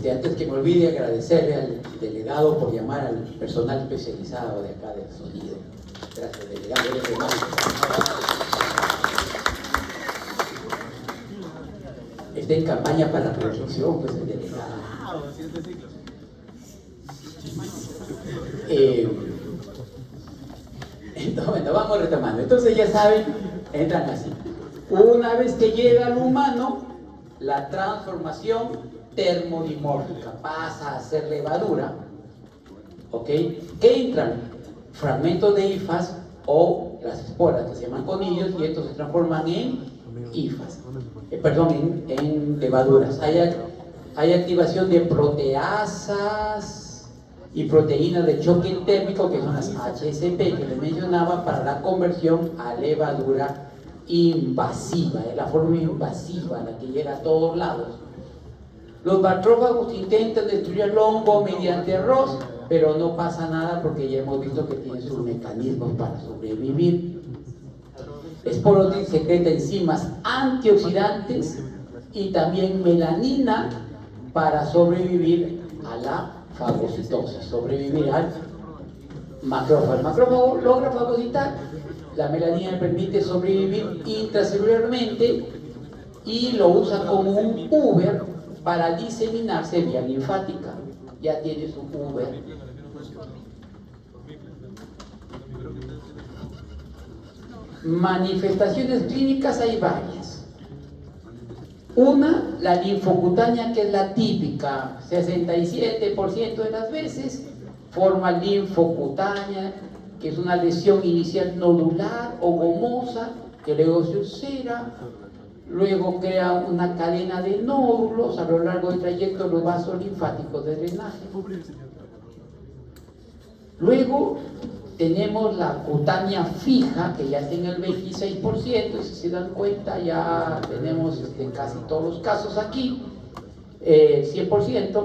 Antes que me olvide, agradecerle al delegado por llamar al personal especializado de acá del sonido. Gracias, delegado. Está en campaña para la reelección, pues el delegado. Entonces, bueno, vamos retomando. Entonces ya saben, entran así. Una vez que llega al humano, la transformación termodimórfica pasa a ser levadura, ¿ok? Que entran fragmentos de hifas o las esporas que se llaman conillos y estos se transforman en hifas, en levaduras. Hay activación de proteasas y proteínas de choque térmico, que son las HSP que les mencionaba, para la conversión a levadura invasiva, es la forma invasiva, la que llega a todos lados. Los bactrófagos intentan destruir el hongo mediante arroz, pero no pasa nada porque ya hemos visto que tiene sus mecanismos para sobrevivir. Esporotis secreta enzimas antioxidantes y también melanina para sobrevivir a la fagocitosis, sobrevivir al macrófago. El macrófago logra fagocitar, la melanina le permite sobrevivir intracelularmente y lo usa como un Uber para diseminarse vía linfática. Ya tiene su Uber. Manifestaciones clínicas hay varias. Una, la linfocutánea, que es la típica, 67% de las veces forma linfocutánea, que es una lesión inicial nodular o gomosa, que luego se ulcera, luego crea una cadena de nódulos a lo largo del trayecto de los vasos linfáticos de drenaje. Luego tenemos la cutánea fija, que ya está en el 26%, y si se dan cuenta ya tenemos casi todos los casos aquí, 100%,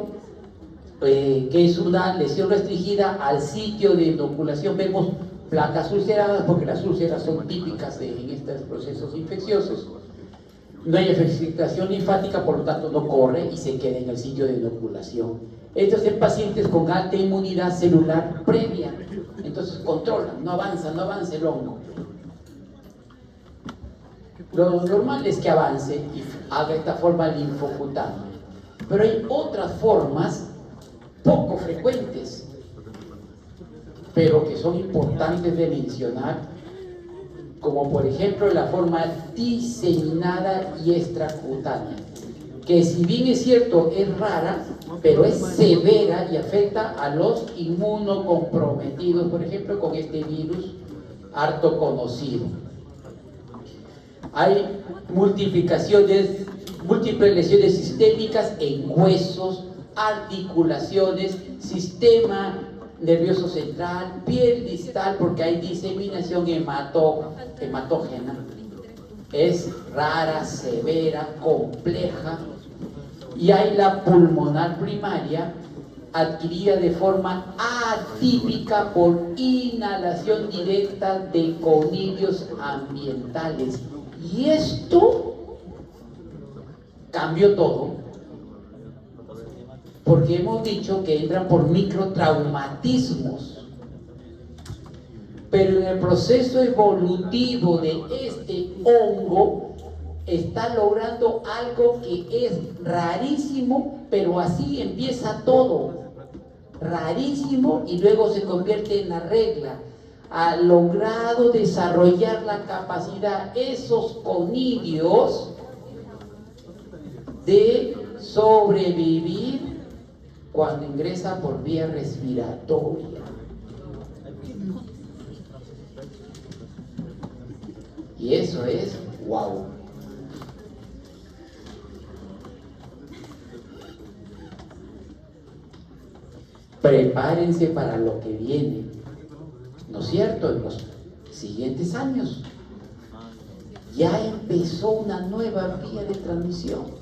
que es una lesión restringida al sitio de inoculación. Vemos placas ulceradas porque las úlceras son típicas en estos procesos infecciosos. No hay afectación linfática, por lo tanto no corre y se queda en el sitio de inoculación. Esto es en pacientes con alta inmunidad celular previa, entonces controlan, no avanza el hongo. Lo normal es que avance y haga esta forma linfocutánea, pero hay otras formas poco frecuentes, pero que son importantes de mencionar, como por ejemplo la forma diseminada y extracutánea, que si bien es cierto es rara, pero es severa y afecta a los inmunocomprometidos, por ejemplo con este virus harto conocido. Hay multiplicaciones múltiples lesiones sistémicas en huesos, articulaciones, sistema nervioso central, piel distal, porque hay diseminación hematógena. Es rara, severa, compleja. Y hay la pulmonar primaria, adquirida de forma atípica por inhalación directa de conidios ambientales. Y esto cambió todo, porque hemos dicho que entran por microtraumatismos. Pero en el proceso evolutivo de este hongo está logrando algo que es rarísimo, pero así empieza todo. Rarísimo y luego se convierte en la regla. Ha logrado desarrollar la capacidad, esos conidios, de sobrevivir cuando ingresa por vía respiratoria. Y eso es wow. Prepárense para lo que viene, ¿no es cierto? En los siguientes años ya empezó una nueva vía de transmisión.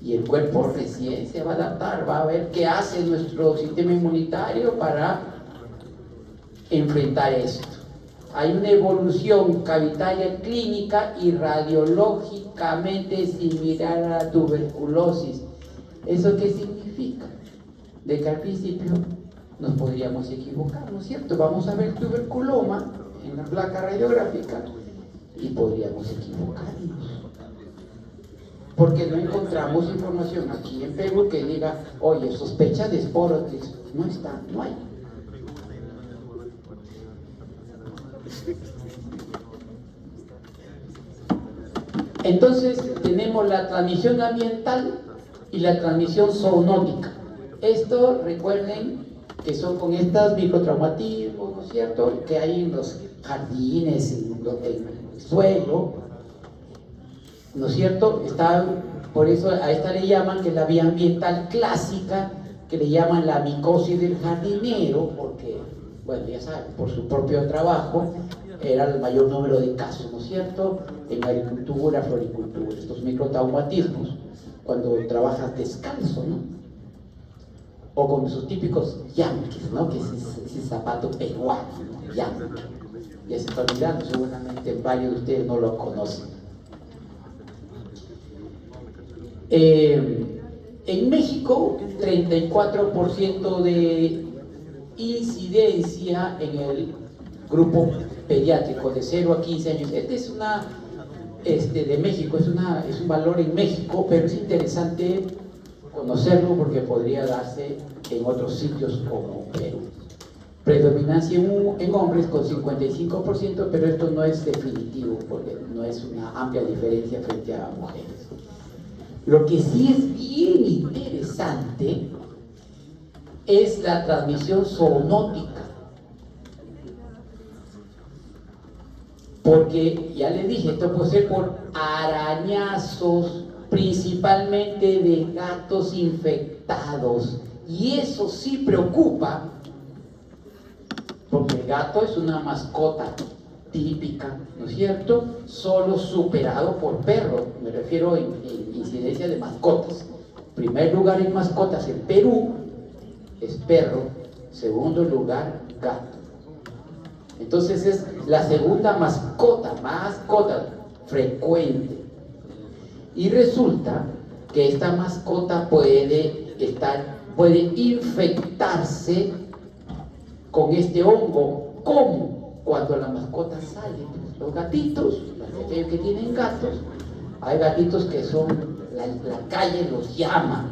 Y el cuerpo recién se va a adaptar, va a ver qué hace nuestro sistema inmunitario para enfrentar esto. Hay una evolución cavitaria clínica y radiológicamente similar a la tuberculosis. ¿Eso qué significa? De que al principio nos podríamos equivocar, ¿no es cierto? Vamos a ver tuberculoma en la placa radiográfica y podríamos equivocarnos. Porque no encontramos información aquí en Perú que diga, oye, sospecha de esporos. No está, no hay. Entonces tenemos la transmisión ambiental y la transmisión zoonótica. Esto, recuerden que son con estos microtraumatismos, ¿no es cierto?, que hay en los jardines, en el suelo, ¿no es cierto? Por eso a esta le llaman, que es la vía ambiental clásica, que le llaman la micosis del jardinero, porque, bueno, ya saben, por su propio trabajo, era el mayor número de casos, ¿no es cierto?, en agricultura, floricultura, estos microtraumatismos, cuando trabajas descalzo, ¿no? O con sus típicos yanquis, ¿no?, que es ese zapato peruano, ¿no?, yanqui. Ya se está olvidando, seguramente varios de ustedes no lo conocen. En México, 34% de incidencia en el grupo pediátrico de 0 a 15 años. Este es de México, es un valor en México, pero es interesante conocerlo porque podría darse en otros sitios como Perú. Predominancia en hombres con 55%, pero esto no es definitivo porque no es una amplia diferencia frente a mujeres. Lo que sí es bien interesante es la transmisión zoonótica. Porque, ya les dije, esto puede ser por arañazos, principalmente de gatos infectados. Y eso sí preocupa, porque el gato es una mascota típica, ¿no es cierto?, solo superado por perros. Me refiero en incidencia de mascotas. Primer lugar en mascotas en Perú es perro, segundo lugar gato. Entonces es la segunda mascota frecuente. Y resulta que esta mascota puede infectarse con este hongo. ¿Cómo? Cuando la mascota sale. Los gatitos, aquellos que tienen gatos, hay gatitos que la calle los llama.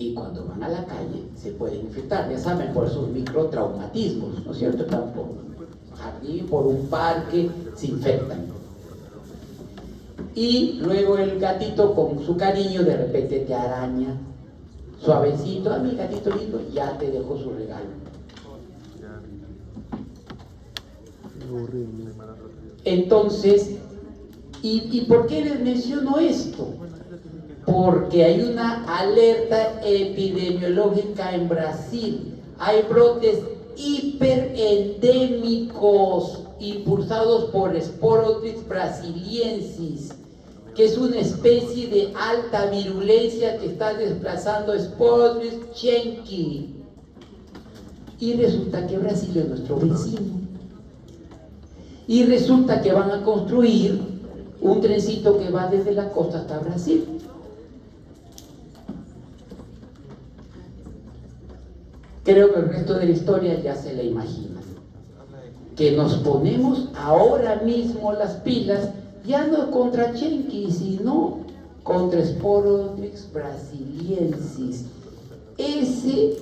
Y cuando van a la calle se pueden infectar, ya saben, por sus microtraumatismos, ¿no es cierto? Están por un jardín, por un parque, se infectan. Y luego el gatito con su cariño de repente te araña Suavecito, mi gatito lindo, ya te dejó su regalo. Entonces, ¿y por qué les menciono esto? Porque hay una alerta epidemiológica en Brasil. Hay brotes hiperendémicos impulsados por Sporotix brasiliensis, que es una especie de alta virulencia que está desplazando Sporotix chenki. Y resulta que Brasil es nuestro vecino. Y resulta que van a construir un trencito que va desde la costa hasta Brasil. Creo que el resto de la historia ya se la imaginan. Que nos ponemos ahora mismo las pilas, ya no contra Chenki, sino contra Sporotix brasiliensis. Ese,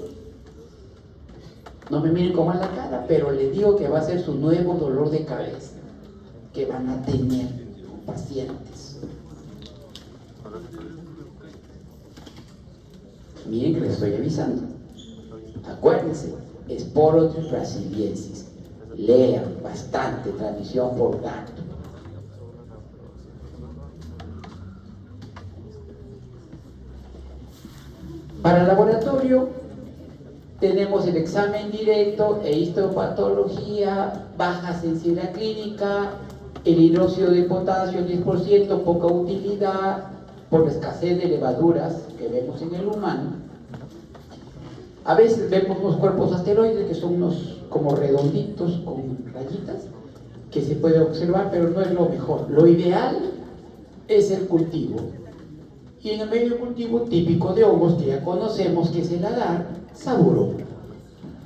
no me miren con mala cara, pero les digo que va a ser su nuevo dolor de cabeza que van a tener pacientes. Miren que les estoy avisando. Acuérdense, Sporotix brasiliensis. Lean bastante, transmisión por gato. Para el laboratorio tenemos el examen directo e histopatología, baja sensibilidad clínica, el hidróxido de potasio 10%, poca utilidad por la escasez de levaduras que vemos en el humano. A veces vemos unos cuerpos asteroides que son unos como redonditos con rayitas que se puede observar, pero no es lo mejor. Lo ideal es el cultivo. Y en el medio cultivo típico de hongos que ya conocemos, que es el agar, saburón.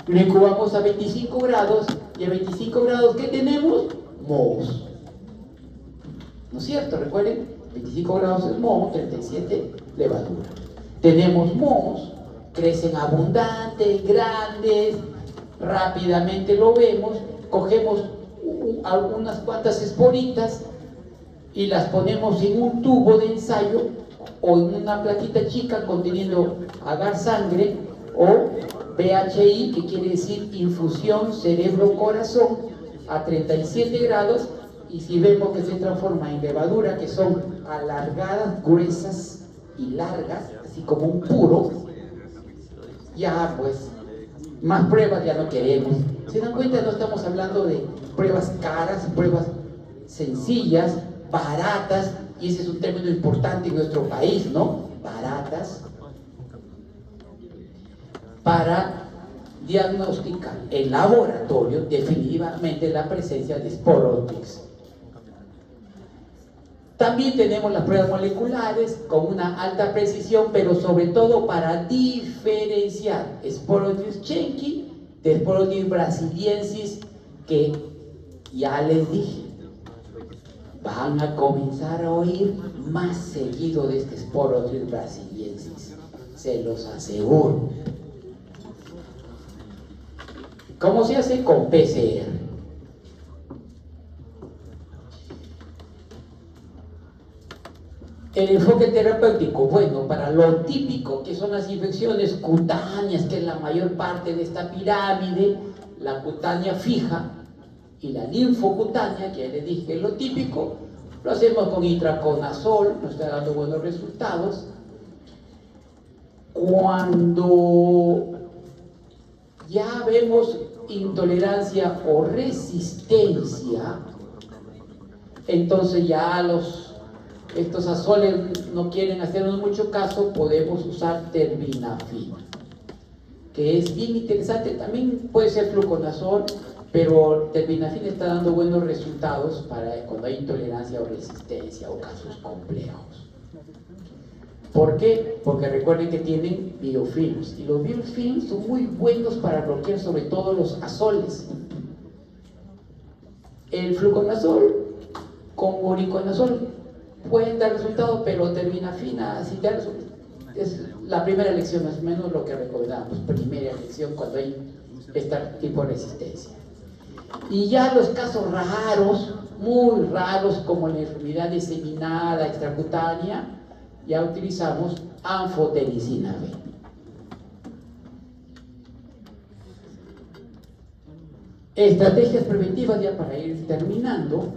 Lo incubamos a 25 grados y a 25 grados ¿qué tenemos? Mohos. ¿No es cierto? Recuerden, 25 grados es moho, 37 levadura. Tenemos mohos, crecen abundantes, grandes, rápidamente lo vemos, cogemos algunas cuantas esporitas y las ponemos en un tubo de ensayo o en una plaquita chica conteniendo agar sangre o PHI, que quiere decir infusión cerebro-corazón, a 37 grados, y si vemos que se transforma en levadura, que son alargadas, gruesas y largas, así como un puro, ya pues más pruebas ya no queremos. ¿Se dan cuenta? No estamos hablando de pruebas caras, pruebas sencillas, baratas, y ese es un término importante en nuestro país, ¿no? Baratas, para diagnosticar en laboratorio definitivamente la presencia de Sporotix. También tenemos las pruebas moleculares con una alta precisión, pero sobre todo para diferenciar Sporotix chenki de Sporotix brasiliensis, que ya les dije, van a comenzar a oír más seguido de este Sporotix brasiliensis, se los aseguro. ¿Cómo se hace? Con PCR. El enfoque terapéutico, bueno, para lo típico que son las infecciones cutáneas, que es la mayor parte de esta pirámide, la cutánea fija y la linfocutánea, que ya les dije que es lo típico, lo hacemos con itraconazol, nos está dando buenos resultados. Cuando ya vemos intolerancia o resistencia, entonces ya estos azoles no quieren hacernos mucho caso, podemos usar terbinafina, que es bien interesante. También puede ser fluconazol, pero terbinafina está dando buenos resultados para cuando hay intolerancia o resistencia o casos complejos. ¿Por qué? Porque recuerden que tienen biofilms, y los biofilms son muy buenos para bloquear sobre todo los azoles. El fluconazol con uriconazol pueden dar resultados, pero terbinafina si da resultados. Es la primera elección, más o menos lo que recomendamos, primera elección cuando hay este tipo de resistencia. Y ya los casos raros, muy raros, como la enfermedad diseminada extracutánea, ya utilizamos anfotericina B. Estrategias preventivas, ya para ir terminando.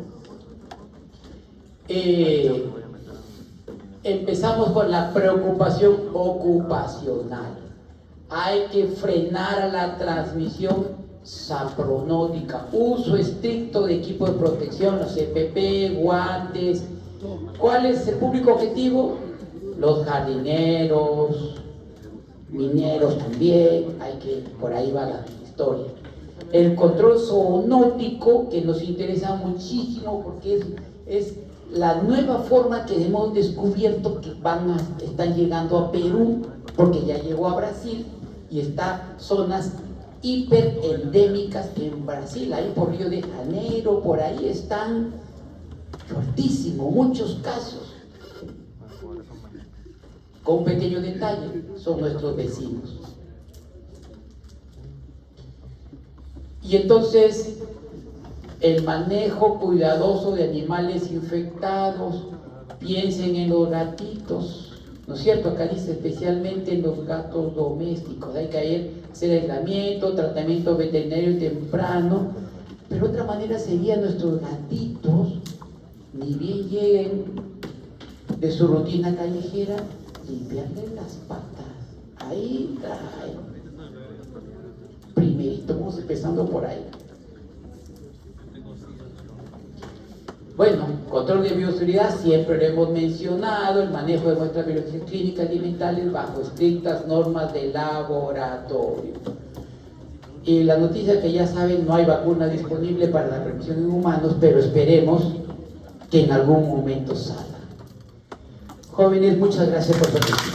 Empezamos con la preocupación ocupacional. Hay que frenar a la transmisión sapronótica. Uso estricto de equipo de protección, los EPP, guantes. ¿Cuál es el público objetivo? Los jardineros, mineros también. Por ahí va la historia. El control zoonótico, que nos interesa muchísimo porque es la nueva forma que hemos descubierto que están llegando a Perú, porque ya llegó a Brasil y está zonas hiperendémicas que en Brasil, ahí por Río de Janeiro, por ahí están fuertísimos, muchos casos. Con un pequeño detalle, son nuestros vecinos. Y entonces, el manejo cuidadoso de animales infectados, piensen en los gatitos, ¿no es cierto? Acá dice especialmente en los gatos domésticos, hay que hacer aislamiento, tratamiento veterinario temprano, pero otra manera sería nuestros gatitos, ni bien lleguen de su rutina callejera, limpiarles las patas, ahí, primerito, vamos empezando por ahí. Bueno, control de bioseguridad, siempre lo hemos mencionado, el manejo de muestras biológicas clínicas y alimentarias bajo estrictas normas de laboratorio. Y la noticia que ya saben, no hay vacuna disponible para la prevención en humanos, pero esperemos que en algún momento salga. Jóvenes, muchas gracias por su atención.